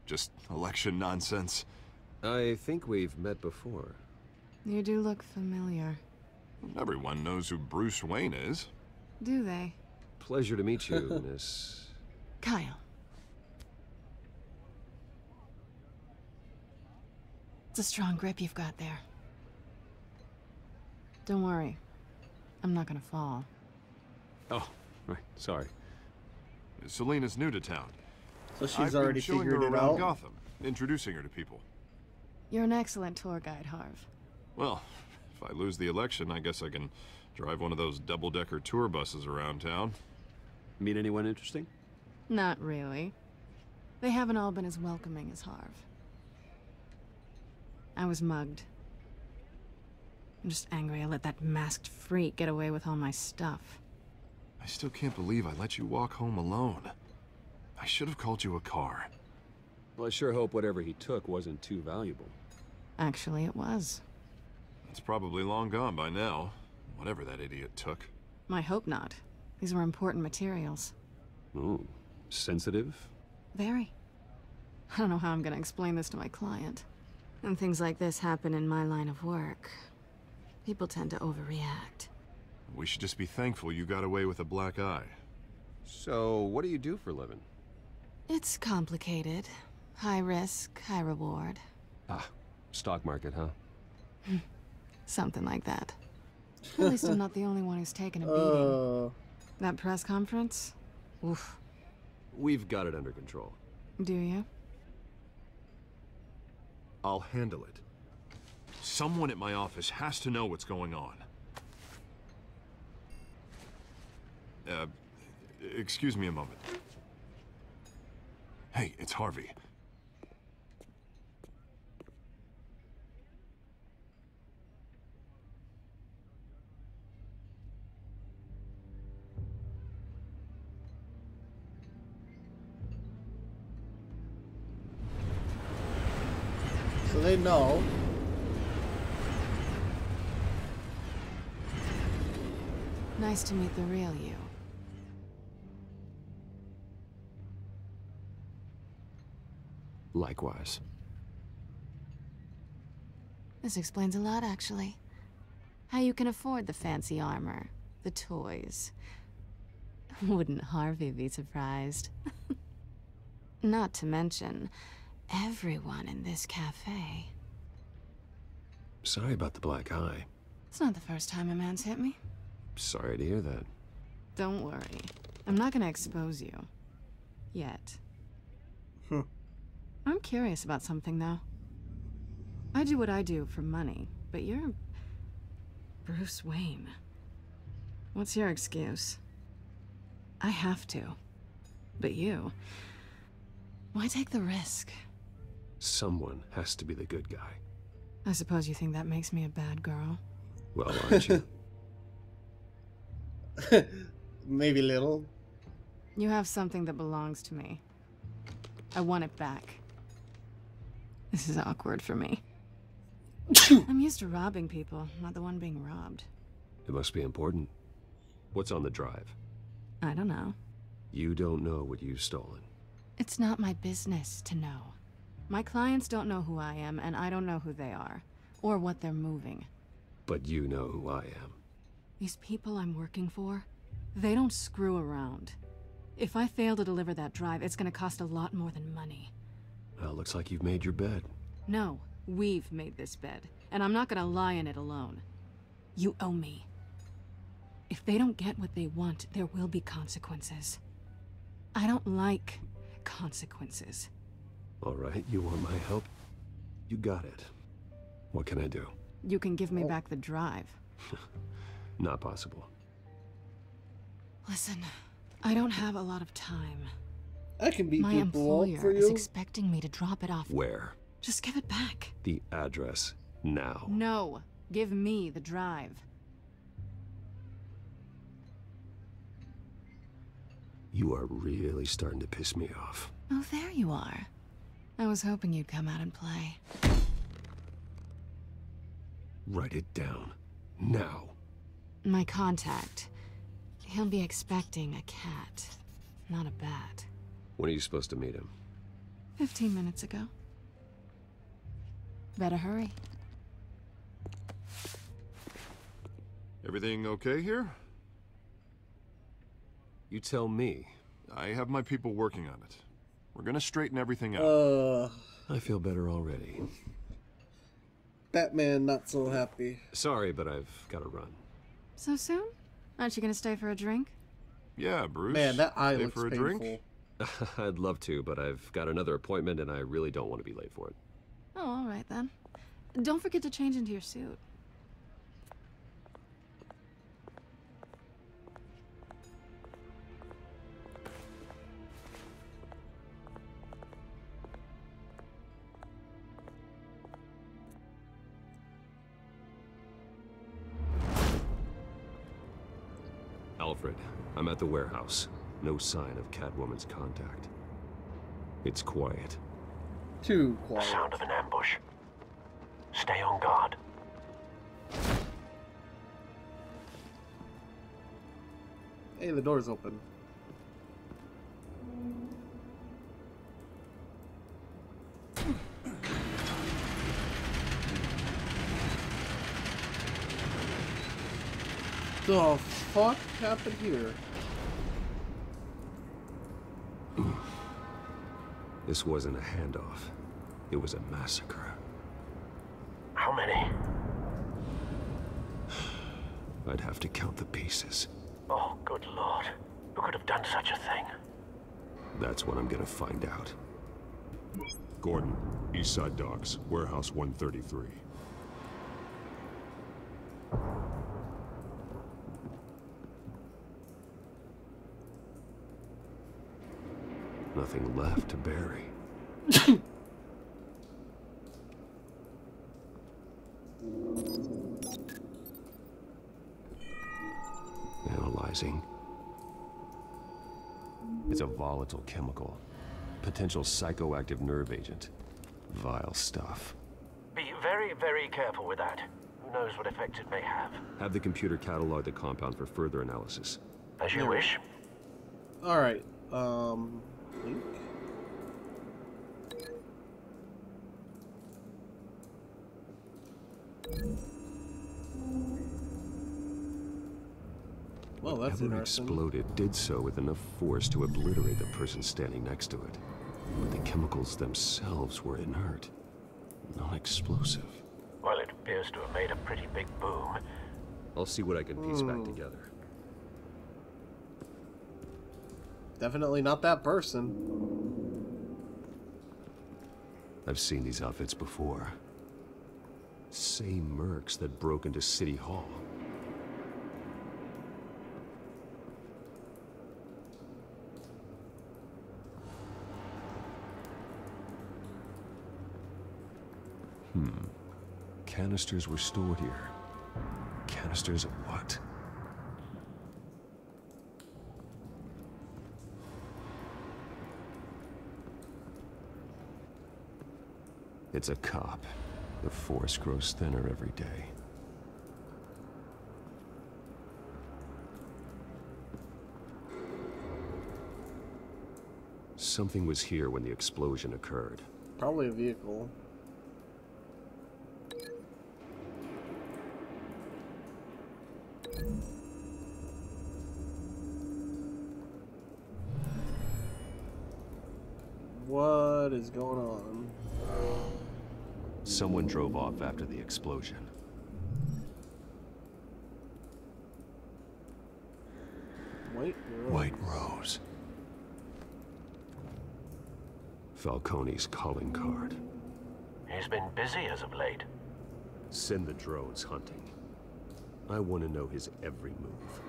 Just election nonsense. I think we've met before. You do look familiar. Everyone knows who Bruce Wayne is. Do they? Pleasure to meet you, Miss... Kyle. It's a strong grip you've got there. Don't worry. I'm not gonna fall. Oh, right. Sorry. Selina's new to town. So she's I've already been showing figured her it around out. Gotham, introducing her to people. You're an excellent tour guide, Harv. Well, If I lose the election, I guess I can drive one of those double-decker tour buses around town. Meet anyone interesting? Not really. They haven't all been as welcoming as Harv. I was mugged. I'm just angry I let that masked freak get away with all my stuff. I still can't believe I let you walk home alone. I should have called you a car. Well, I sure hope whatever he took wasn't too valuable. Actually, it was. It's probably long gone by now, whatever that idiot took. I hope not. These were important materials. Ooh, sensitive? Very. I don't know how I'm gonna explain this to my client. When things like this happen in my line of work, people tend to overreact. We should just be thankful you got away with a black eye. So, what do you do for a living? It's complicated. High risk, high reward. Ah, stock market, huh? Something like that. At least I'm not the only one who's taken a beating. That press conference? Oof. We've got it under control. Do you? I'll handle it. Someone at my office has to know what's going on. Excuse me a moment. Hey, it's Harvey. So they know. Nice to meet the real you. Likewise. This explains a lot, actually. How you can afford the fancy armor, the toys. Wouldn't Harvey be surprised? Not to mention, everyone in this cafe. Sorry about the black eye. It's not the first time a man's hit me. Sorry to hear that. Don't worry. I'm not gonna expose you. Yet. I'm curious about something, though. I do what I do for money, but you're... Bruce Wayne. What's your excuse? I have to. But you... Why take the risk? Someone has to be the good guy. I suppose you think that makes me a bad girl? Well, aren't you? Maybe little. You have something that belongs to me. I want it back. This is awkward for me. I'm used to robbing people, not the one being robbed. It must be important. What's on the drive? I don't know. You don't know what you've stolen. It's not my business to know. My clients don't know who I am, and I don't know who they are, or what they're moving. But you know who I am. These people I'm working for, they don't screw around. If I fail to deliver that drive, it's gonna cost a lot more than money. Well, looks like you've made your bed. No, we've made this bed, and I'm not gonna lie in it alone. You owe me. If they don't get what they want, there will be consequences. I don't like consequences. All right, you want my help? You got it. What can I do? You can give me back the drive. Not possible. Listen, I don't have a lot of time. I can beat My people up for employer you. is expecting me to drop it off. Where? Just give it back. The address, now. No, give me the drive. You are really starting to piss me off. Oh, there you are. I was hoping you'd come out and play. Write it down. Now. My contact. He'll be expecting a cat, not a bat. When are you supposed to meet him? 15 minutes ago. Better hurry. Everything okay here? You tell me. I have my people working on it. We're gonna straighten everything out. I feel better already. Batman not so happy. Sorry, but I've got to run. So soon? Aren't you gonna stay for a drink? Yeah, Bruce. Man, that eye Stay looks for a painful. drink? I'd love to, but I've got another appointment and I really don't want to be late for it. Oh, all right then. Don't forget to change into your suit. Alfred. I'm at the warehouse. No sign of Catwoman's contact. It's quiet. Too quiet. The sound of an ambush. Stay on guard. Hey, the door's open. The fuck happened here? This wasn't a handoff. It was a massacre. How many? I'd have to count the pieces. Oh, good lord. Who could have done such a thing? That's what I'm gonna find out. Gordon, Eastside Docks, Warehouse 133. Nothing left to bury. Analyzing. It's a volatile chemical. Potential psychoactive nerve agent. Vile stuff. Be very, very careful with that. Who knows what effect it may have. Have the computer catalog the compound for further analysis. As you wish. Alright, link? Well, that's Whatever interesting. exploded did so with enough force to obliterate the person standing next to it. But the chemicals themselves were inert, non-explosive. Well, it appears to have made a pretty big boom. I'll see what I can piece back together. Definitely not that person. I've seen these outfits before. Same mercs that broke into City Hall. Canisters were stored here. Canisters of what? It's a cop. The force grows thinner every day. Something was here when the explosion occurred. Probably a vehicle. What is going on? Someone drove off after the explosion. White Rose. Falcone's calling card. He's been busy as of late. Send the drones hunting. I want to know his every move.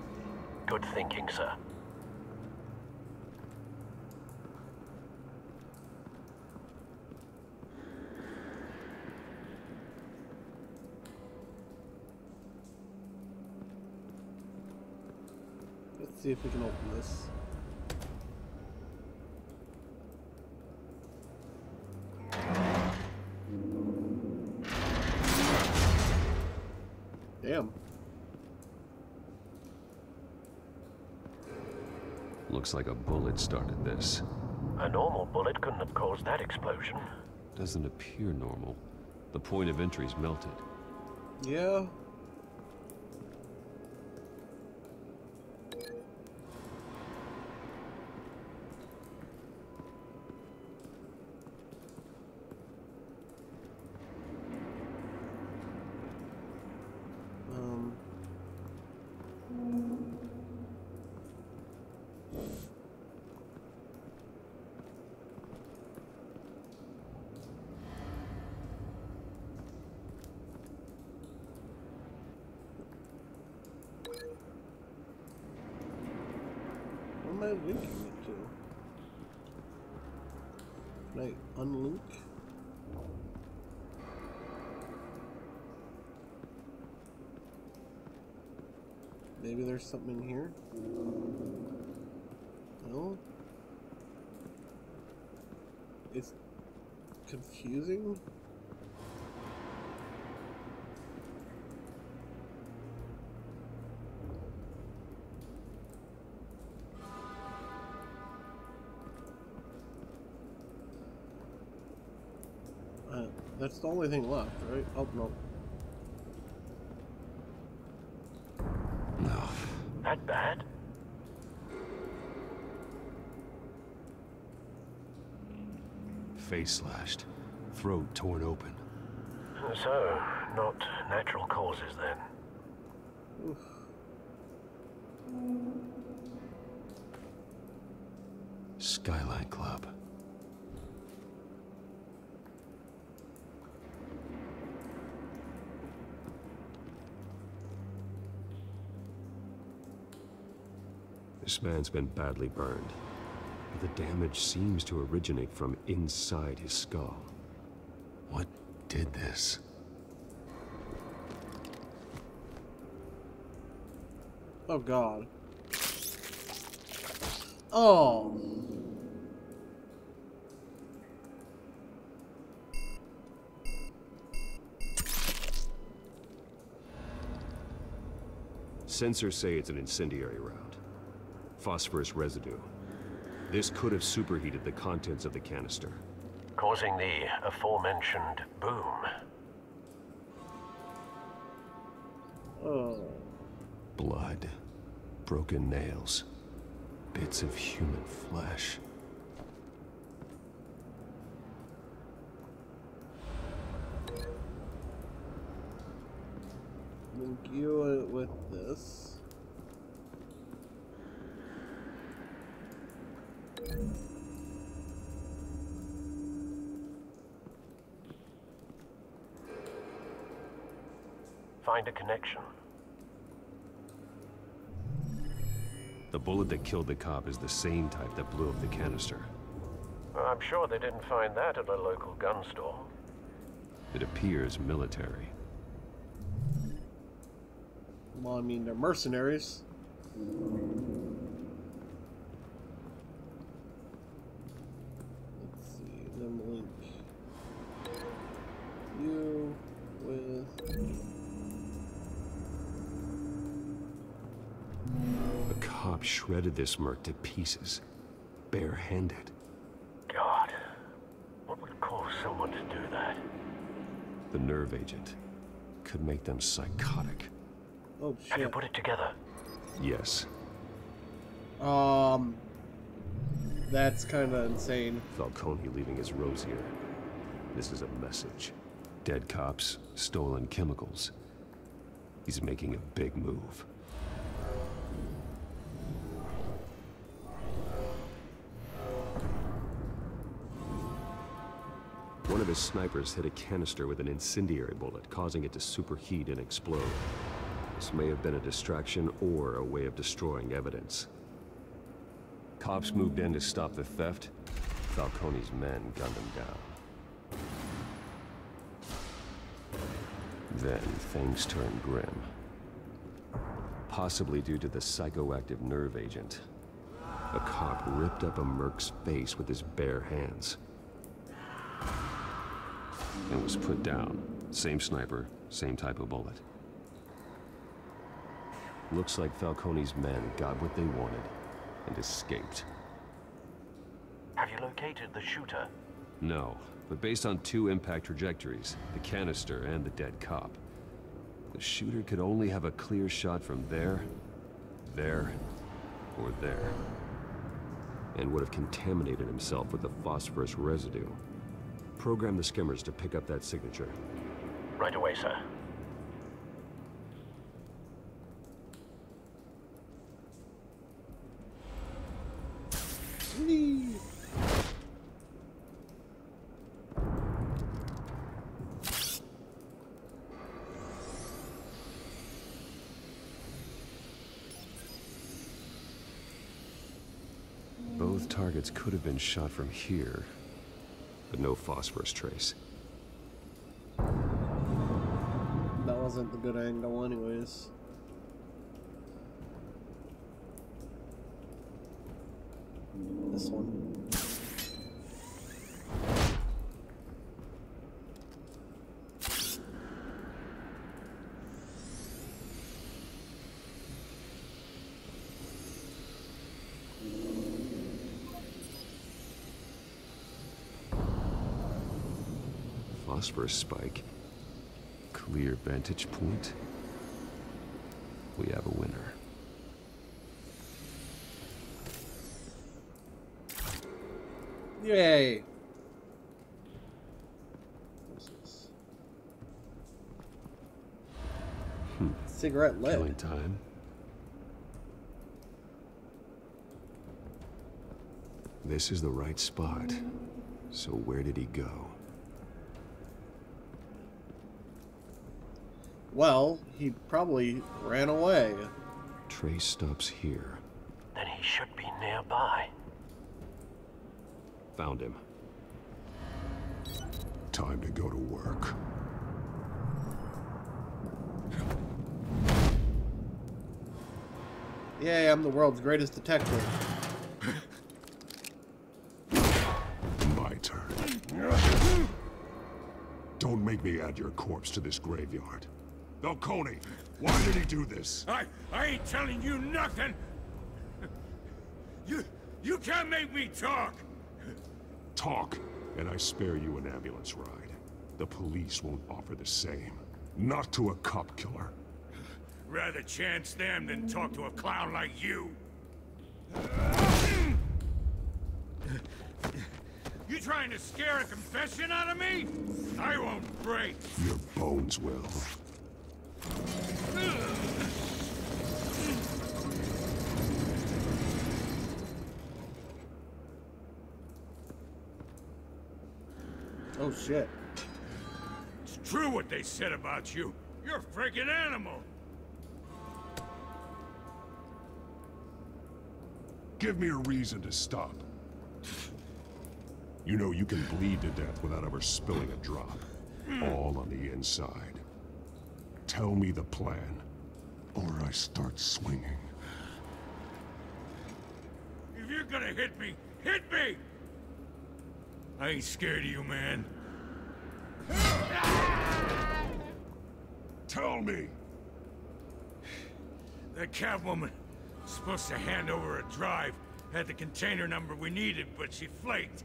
Good thinking, sir. Let's see if we can open this. Damn. Looks like a bullet started this. A normal bullet couldn't have caused that explosion. Doesn't appear normal. The point of entry's melted. Yeah. What am I linking it to? Can I unlink? Maybe there's something in here? No? It's confusing? That's the only thing left, right? Oh, no. No. That bad? Face slashed, throat torn open. So, not natural causes then. Oof. Skyline Club. This man's been badly burned, but the damage seems to originate from inside his skull. What did this? Oh God. Oh. Sensors say it's an incendiary round. Phosphorus residue. This could have superheated the contents of the canister, Causing the aforementioned boom. Oh. Blood, broken nails, bits of human flesh. Link you with this. Find a connection. The bullet that killed the cop is the same type that blew up the canister. I'm sure they didn't find that at a local gun store. It appears military. Well, I mean, they're mercenaries. Let's see, then link you with... A cop shredded this merc to pieces, bare-handed. God, what would cause someone to do that? The nerve agent could make them psychotic. Oh, shit. Have you put it together? Yes. That's kind of insane. Falcone leaving his rose here. This is a message. Dead cops, stolen chemicals. He's making a big move. One of his snipers hit a canister with an incendiary bullet, causing it to superheat and explode. This may have been a distraction or a way of destroying evidence. Cops moved in to stop the theft. Falcone's men gunned him down. Then things turned grim. Possibly due to the psychoactive nerve agent. A cop ripped up a merc's face with his bare hands. And was put down. Same sniper, same type of bullet. Looks like Falcone's men got what they wanted and escaped. Have you located the shooter? No, but based on two impact trajectories, the canister and the dead cop, the shooter could only have a clear shot from there, or there. And would have contaminated himself with the phosphorus residue. Program the skimmers to pick up that signature. Right away, sir. Both targets could have been shot from here, but no phosphorus trace. That wasn't the good angle anyways. This one. Phosphorus spike. Clear vantage point. We have a winner. Yay! What's this? Cigarette lit. Killing time. This is the right spot. So where did he go? Well, he probably ran away. Trace stops here. Then he should be nearby. Found him. Time to go to work. Yay, I'm the world's greatest detective. My turn. Don't make me add your corpse to this graveyard. Falcone, why did he do this? I ain't telling you nothing! You can't make me talk! Talk, and I spare you an ambulance ride. The police won't offer the same. Not to a cop killer. Rather chance them than talk to a clown like you. You trying to scare a confession out of me? I won't break. Your bones will. Oh shit. It's true what they said about you. You're a freaking animal. Give me a reason to stop. You know you can bleed to death without ever spilling a drop. All on the inside. Tell me the plan, or I start swinging. If you're gonna hit me, hit me! I ain't scared of you, man. Tell me! That Catwoman was supposed to hand over a drive. Had the container number we needed, but she flaked.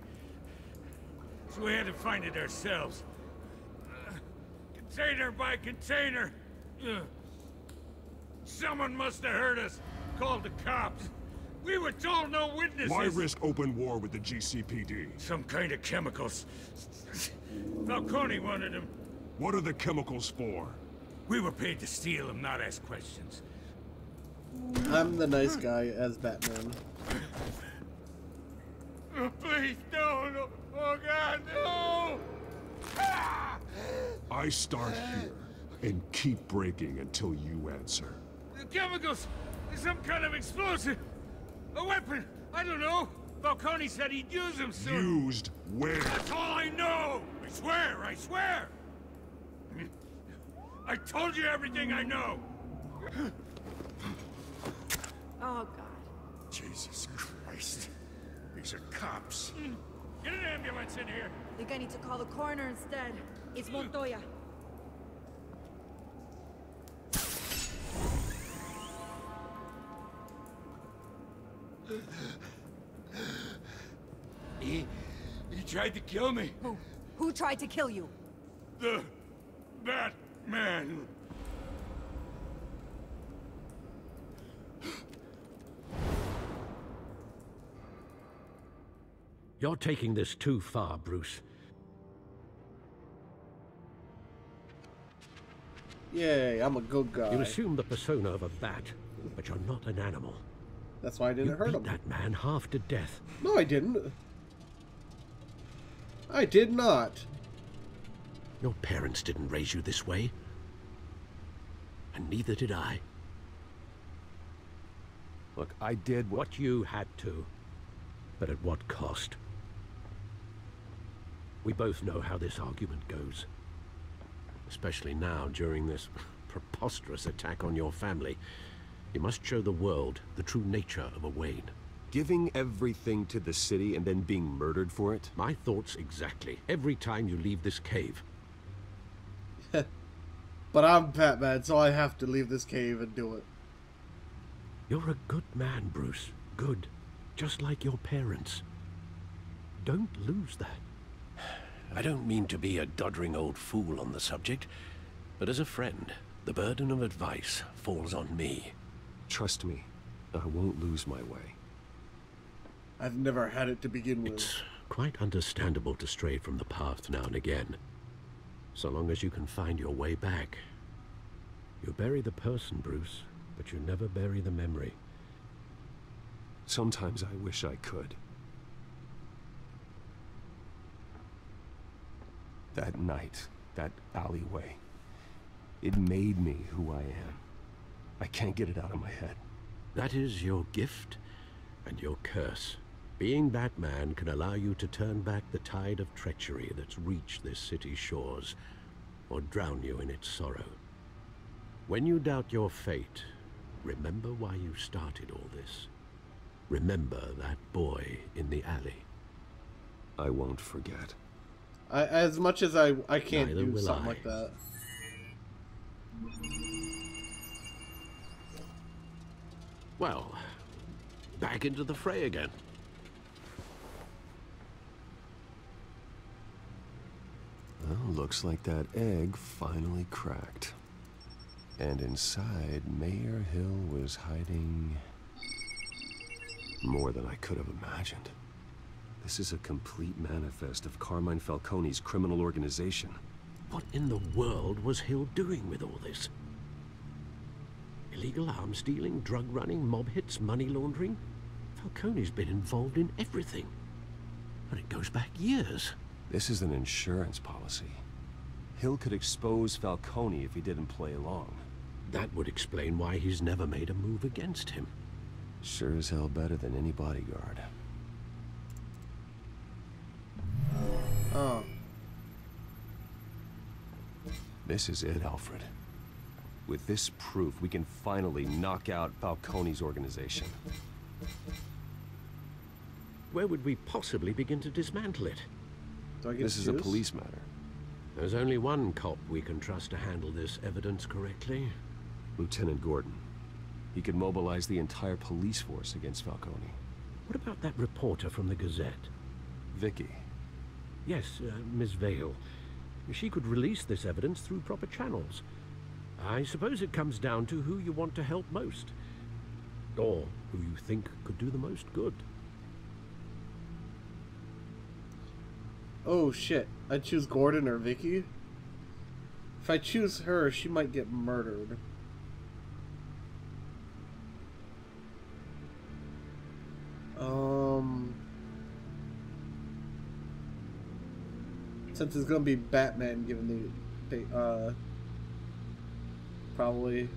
So we had to find it ourselves. Container by container. Someone must have heard us. Called the cops. We were told no witnesses. Why risk open war with the GCPD? Some kind of chemicals. Falcone wanted them. What are the chemicals for? We were paid to steal them, not ask questions. I'm the nice guy as Batman. Oh, please, no. Oh, God, no! I start here and keep breaking until you answer. The chemicals! Some kind of explosive! A weapon! I don't know! Falcone said he'd use them soon! Used where? That's all I know! I swear! I told you everything I know! Oh, God. Jesus Christ. These are cops. Get an ambulance in here! I think I need to call the coroner instead. It's Montoya. He tried to kill me. Who tried to kill you? The Batman. You're taking this too far, Bruce. Yay, I'm a good guy. You assume the persona of a bat, but you're not an animal. That's why I didn't hurt him. That man half to death. No, I didn't. I did not. Your parents didn't raise you this way. And neither did I. Look, I did what you had to. But at what cost? We both know how this argument goes. Especially now, during this preposterous attack on your family. You must show the world the true nature of a Wayne. Giving everything to the city and then being murdered for it? My thoughts exactly. Every time you leave this cave. But I'm Batman, so I have to leave this cave and do it. You're a good man, Bruce. Good. Just like your parents. Don't lose that. I don't mean to be a doddering old fool on the subject, but as a friend, the burden of advice falls on me. Trust me, I won't lose my way. I've never had it to begin with. It's quite understandable to stray from the path now and again. So long as you can find your way back. You bury the person, Bruce, but you never bury the memory. Sometimes I wish I could. That night, that alleyway, it made me who I am. I can't get it out of my head. That is your gift and your curse. Being Batman can allow you to turn back the tide of treachery that's reached this city's shores, or drown you in its sorrow. When you doubt your fate, remember why you started all this. Remember that boy in the alley. I won't forget. As much as I can't Neither do will something I. like that. Well, back into the fray again. Well, looks like that egg finally cracked. And inside, Mayor Hill was hiding more than I could have imagined. This is a complete manifest of Carmine Falcone's criminal organization. What in the world was Hill doing with all this? Illegal arms dealing, drug running, mob hits, money laundering? Falcone's been involved in everything. And it goes back years. This is an insurance policy. Hill could expose Falcone if he didn't play along. That would explain why he's never made a move against him. Sure as hell better than any bodyguard. Oh. This is it, Alfred. With this proof, we can finally knock out Falcone's organization. Where would we possibly begin to dismantle it? This is a police matter. There's only one cop we can trust to handle this evidence correctly. Lieutenant Gordon. He could mobilize the entire police force against Falcone. What about that reporter from the Gazette? Vicky. Yes, Miss Vale. She could release this evidence through proper channels. I suppose it comes down to who you want to help most. Or who you think could do the most good. Oh shit. I choose Gordon or Vicky? If I choose her, she might get murdered. Since it's gonna be Batman given the probably.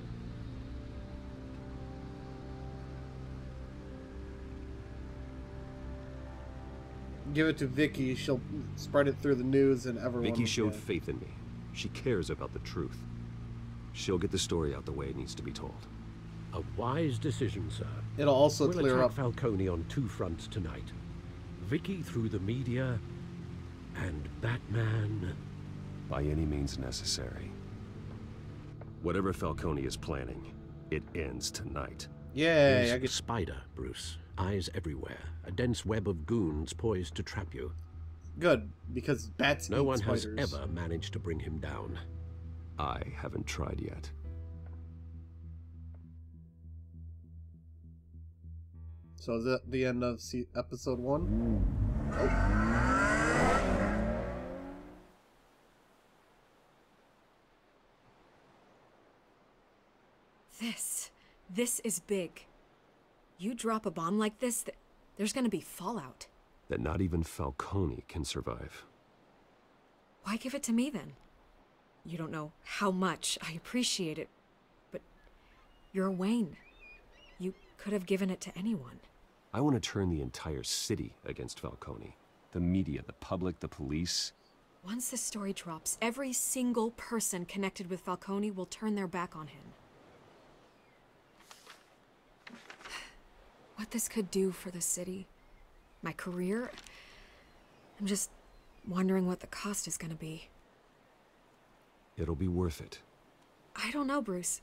Give it to Vicky, she'll spread it through the news and everyone. Vicky showed faith in me. She cares about the truth. She'll get the story out the way it needs to be told. A wise decision, sir. It'll also we'll clear attack up Falcone on two fronts tonight. Vicky through the media, and Batman. By any means necessary. Whatever Falcone is planning, it ends tonight. Yay, He's I get Spider, Bruce. Eyes everywhere. A dense web of goons poised to trap you. good, because bats No eat one spiders. has ever managed to bring him down. I haven't tried yet. So is that the end of episode 1? Oh. This is big. You drop a bomb like this, there's gonna be fallout. That not even Falcone can survive. Why give it to me then? You don't know how much I appreciate it, but you're Wayne. You could have given it to anyone. I want to turn the entire city against Falcone. The media, the public, the police. Once this story drops, every single person connected with Falcone will turn their back on him. what this could do for the city, my career. I'm just wondering what the cost is gonna be. It'll be worth it. I don't know, Bruce.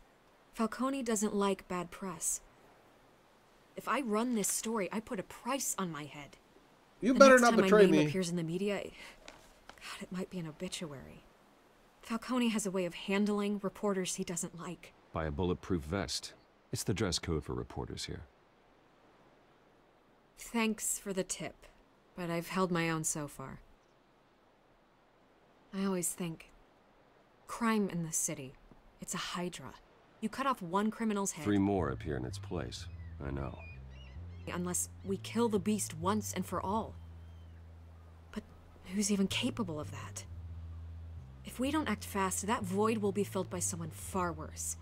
Falcone doesn't like bad press. If I run this story, I put a price on my head. You better not betray me. Next time my name appears in the media, God, it might be an obituary. Falcone has a way of handling reporters he doesn't like. Buy a bulletproof vest. It's the dress code for reporters here. Thanks for the tip, but I've held my own so far. I always think, crime in the city, it's a hydra. You cut off one criminal's head. 3 more appear in its place. I know. Unless we kill the beast once and for all. But who's even capable of that? If we don't act fast, that void will be filled by someone far worse.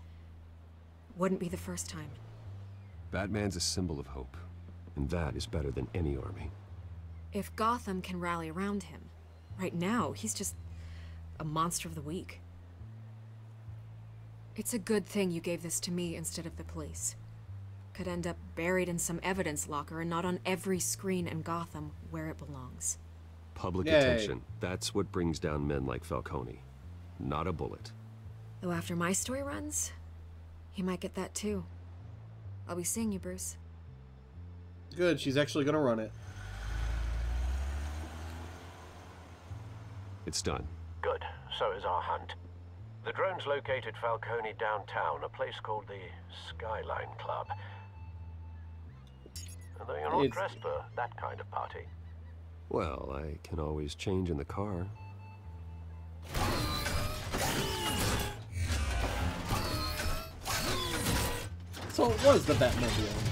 Wouldn't be the first time. Batman's a symbol of hope, and that is better than any army. If Gotham can rally around him, right now, he's just a monster of the week. It's a good thing you gave this to me instead of the police. Could end up buried in some evidence locker and not on every screen in Gotham where it belongs. Public attention. That's what brings down men like Falcone. Not a bullet. Though after my story runs, he might get that too. I'll be seeing you, Bruce. Good, she's actually gonna run it. It's done. Good. So is our hunt. The drone's located Falcone downtown, a place called the Skyline Club. Although you're not dressed for that kind of party. Well, I can always change in the car. So it was the Batmobile.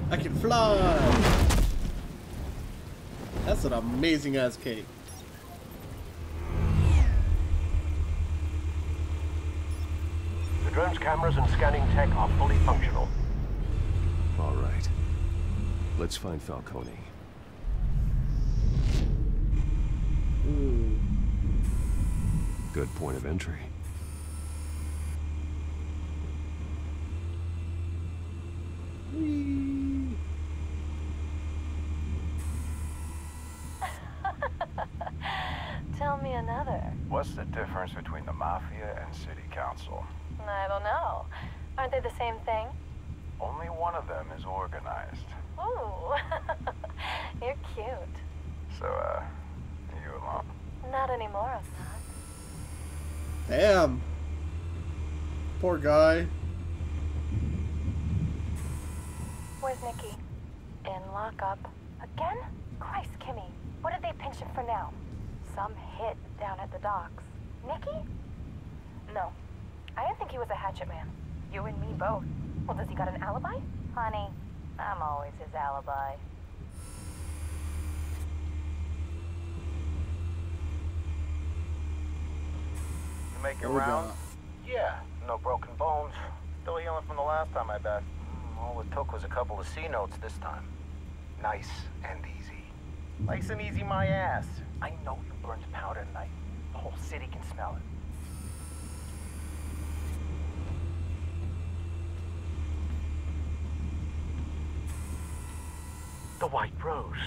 I can fly! That's an amazing ass cape. The drone's cameras and scanning tech are fully functional. All right. Let's find Falcone. Good point of entry. Tell me another. What's the difference between the Mafia and City Council? I don't know. Aren't they the same thing? Only one of them is organized. Ooh, you're cute. So, you alone? Not anymore, I'm not. Damn. Poor guy. Where's Nikki? In lockup. Again? Christ, Kimmy. What did they pinch him for now? Some hit down at the docks. Nikki? No. I didn't think he was a hatchet man. You and me both. Well, does he got an alibi? Honey, I'm always his alibi. You make your round? Yeah, no broken bones. Still healing from the last time, I bet. All it took was a couple of C notes this time. Nice and easy. Nice and easy, my ass. I know you burned powder tonight. The whole city can smell it. The white rose.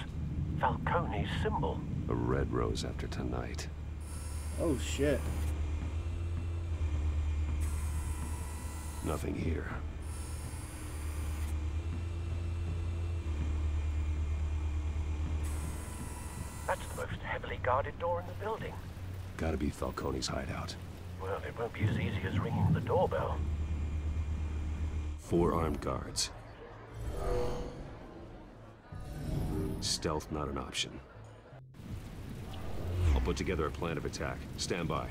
Falcone's symbol. A red rose after tonight. Oh shit. Nothing here. That's the most heavily guarded door in the building. Gotta be Falcone's hideout. Well, it won't be as easy as ringing the doorbell. 4 armed guards. Stealth not an option. I'll put together a plan of attack. Stand by.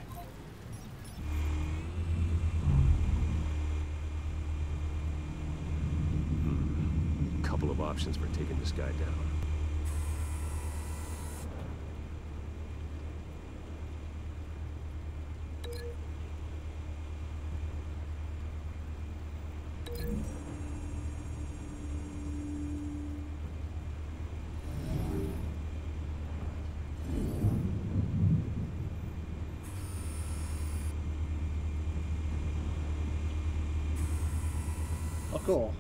Couple of options for taking this guy down. cool.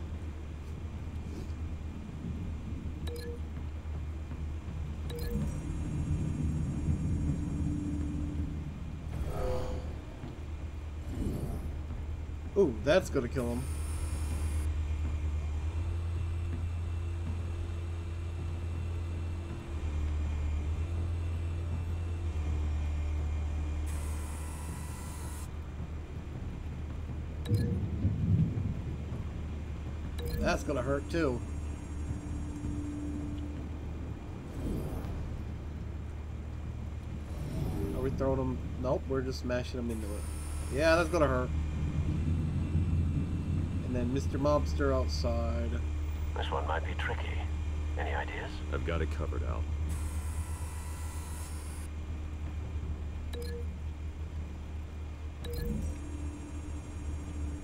Ooh, that's gonna kill him. That's gonna hurt too. Are we throwing him? Nope, we're just smashing him into it. Yeah, that's gonna hurt. And then Mr. Mobster outside. This one might be tricky. Any ideas? I've got it covered, Al.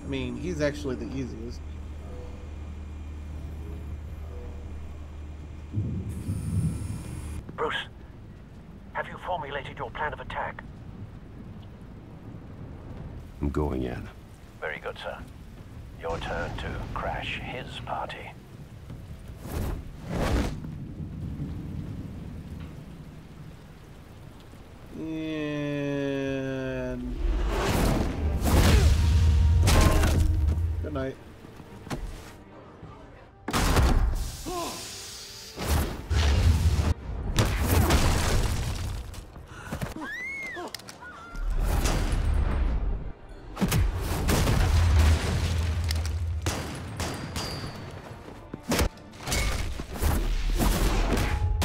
I mean, he's actually the easiest. Bruce, have you formulated your plan of attack? I'm going in. Very good, sir. Your turn to crash his party. And good night.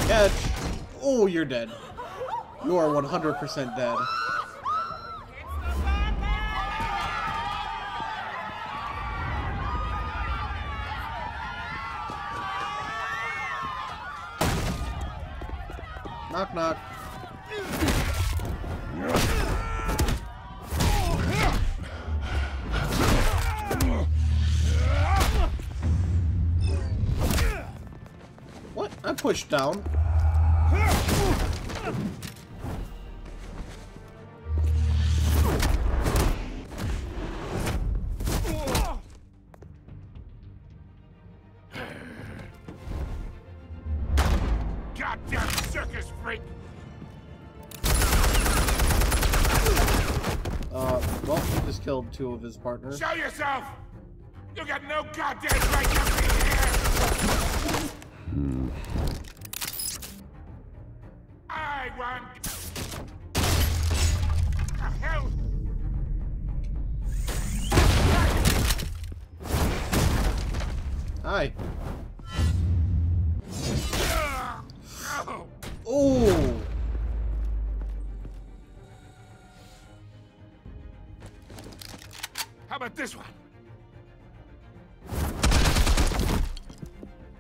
Catch. Oh, you're dead. You are 100% dead. Knock, knock. What? I pushed down. Goddamn circus freak! Well, he just killed 2 of his partners. Show yourself! You got no goddamn right to be here! I want... The hell? Hi. Oh! How about this one?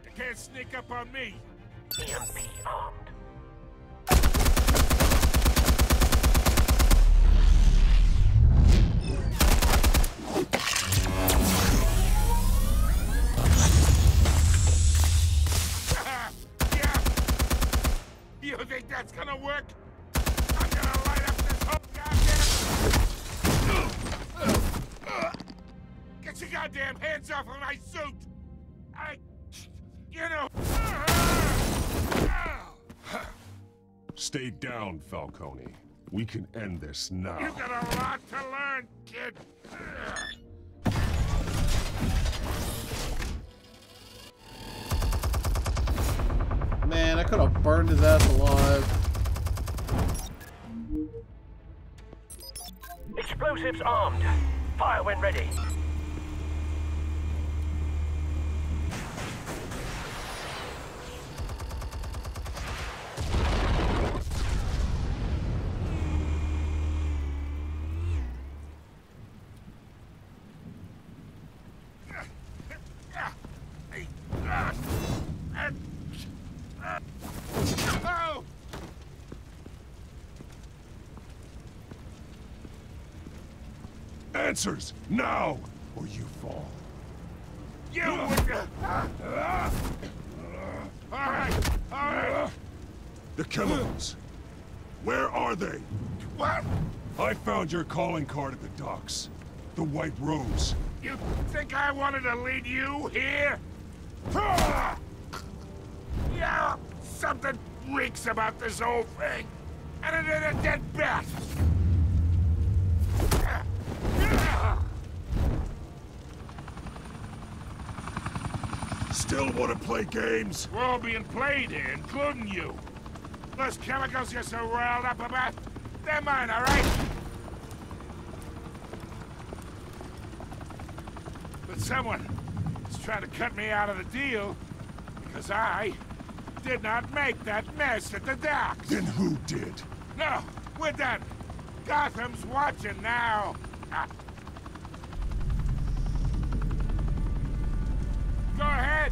You can't sneak up on me. EMP armed. Yeah. You think that's gonna work? I'm gonna light up this whole goddamn... Get your goddamn hands off of my suit! You know... Stay down, Falcone. We can end this now. You got a lot to learn, kid. Man, I could have burned his ass alive. Explosives armed. Fire when ready. Answers, now, or you fall. You would... Alright. The chemicals. Where are they? What? I found your calling card at the docks. The White Rose. You think I wanted to lead you here? Yeah, something reeks about this whole thing. And it ain't a dead bat. Still want to play games? We're all being played here, including you. Those chemicals you're so riled up about, they're mine, all right? But someone is trying to cut me out of the deal because I did not make that mess at the docks. Then who did? No, we're done. Gotham's watching now. Go ahead.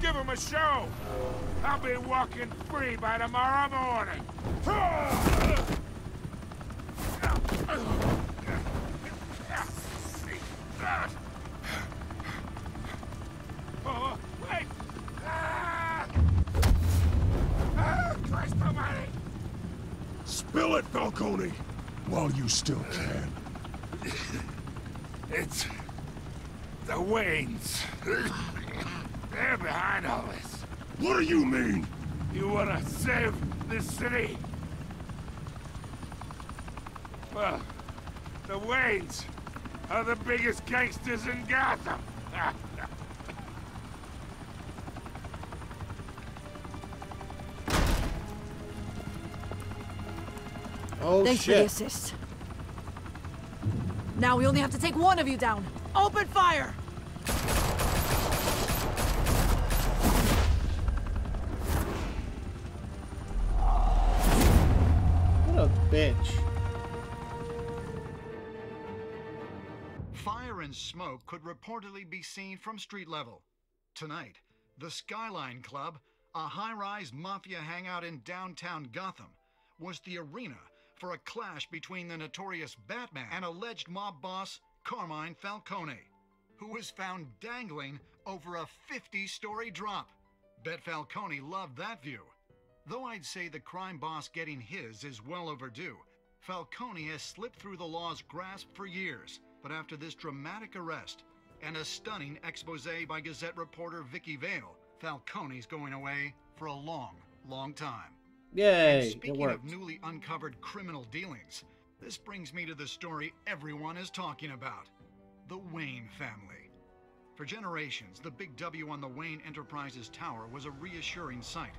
Give him a show. I'll be walking free by tomorrow morning. Oh, wait! Christ almighty! Spill it, Falcone, while you still can. It's the Waynes. They're behind all this. What do you mean? You wanna save this city? Well, the Waynes are the biggest gangsters in Gotham. Oh, Thanks shit. for the assist. Now we only have to take one of you down. Open fire! What a bitch. Fire and smoke could reportedly be seen from street level. Tonight, the Skyline Club, a high-rise mafia hangout in downtown Gotham, was the arena for a clash between the notorious Batman and alleged mob boss Carmine Falcone, who was found dangling over a 50-story drop. Bet Falcone loved that view. Though I'd say the crime boss getting his is well overdue, Falcone has slipped through the law's grasp for years. But after this dramatic arrest and a stunning expose by Gazette reporter Vicky Vale, Falcone's going away for a long, long time. Yay, And speaking it worked. of newly uncovered criminal dealings, this brings me to the story everyone is talking about. The Wayne family. For generations, the big W on the Wayne Enterprises Tower was a reassuring sight.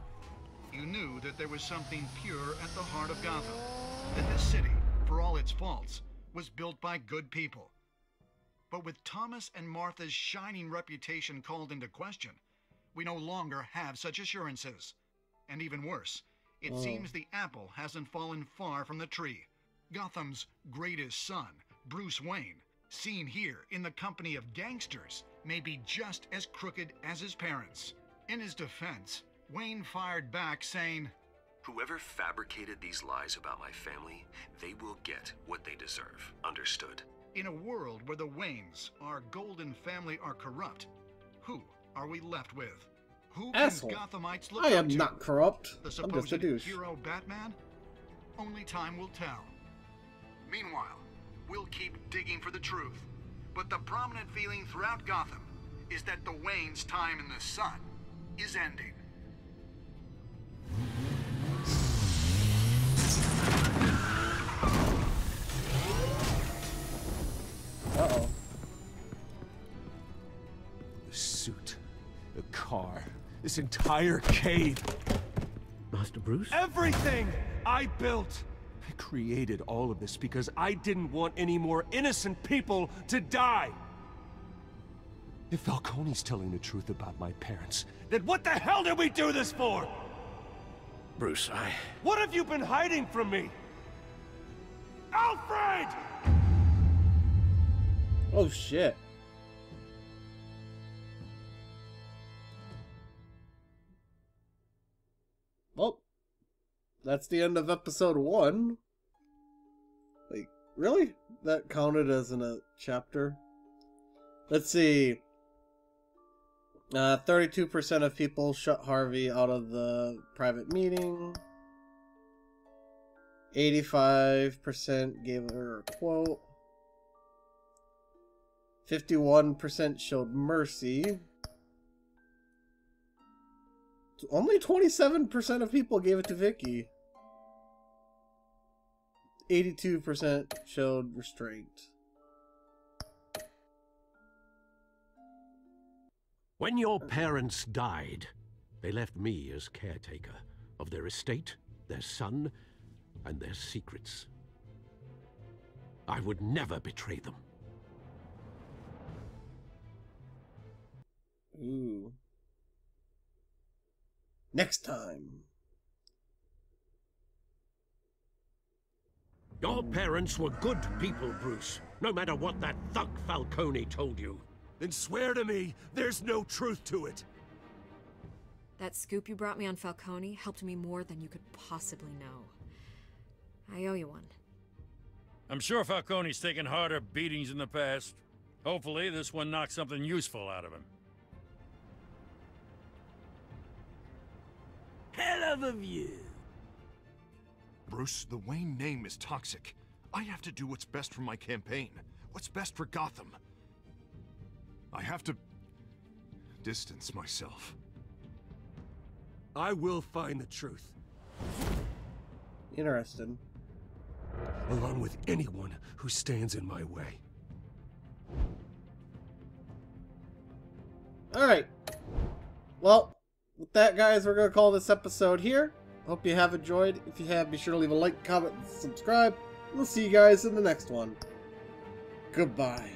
You knew that there was something pure at the heart of Gotham. That this city, for all its faults, was built by good people. But with Thomas and Martha's shining reputation called into question, we no longer have such assurances. And even worse, it seems the apple hasn't fallen far from the tree. Gotham's greatest son, Bruce Wayne, seen here in the company of gangsters, may be just as crooked as his parents. In his defense, Wayne fired back saying, "Whoever fabricated these lies about my family, they will get what they deserve. Understood?" In a world where the Waynes, our golden family, are corrupt, who are we left with? Who Asshole. can Gothamites look I up am to? not corrupt. The I'm supposed just a douche. hero Batman? Only time will tell. Meanwhile, we'll keep digging for the truth. But the prominent feeling throughout Gotham is that the Waynes' time in the sun is ending. Uh-oh. The suit, the car, this entire cave. Master Bruce? Everything I built! I created all of this because I didn't want any more innocent people to die! If Falcone's telling the truth about my parents, then what the hell did we do this for? Bruce, What have you been hiding from me? Alfred! Oh, shit. Well, that's the end of episode 1. Like, really? That counted as in a chapter? Let's see. 32% of people shut Harvey out of the private meeting. 85% gave her a quote. 51% showed mercy. Only 27% of people gave it to Vicky. 82% showed restraint. When your parents died, they left me as caretaker of their estate, their son, and their secrets. I would never betray them. Ooh. Next time. Your parents were good people, Bruce, no matter what that thug Falcone told you. Then swear to me there's no truth to it. That scoop you brought me on Falcone helped me more than you could possibly know. I owe you one. I'm sure Falcone's taken harder beatings in the past. Hopefully, this one knocks something useful out of him. Hell of a view. Bruce, the Wayne name is toxic. I have to do what's best for my campaign. What's best for Gotham. I have to distance myself. I will find the truth. Interesting. Along with anyone who stands in my way. Alright. Well, with that, guys, we're going to call this episode here. Hope you have enjoyed. If you have, be sure to leave a like, comment, and subscribe. We'll see you guys in the next one. Goodbye.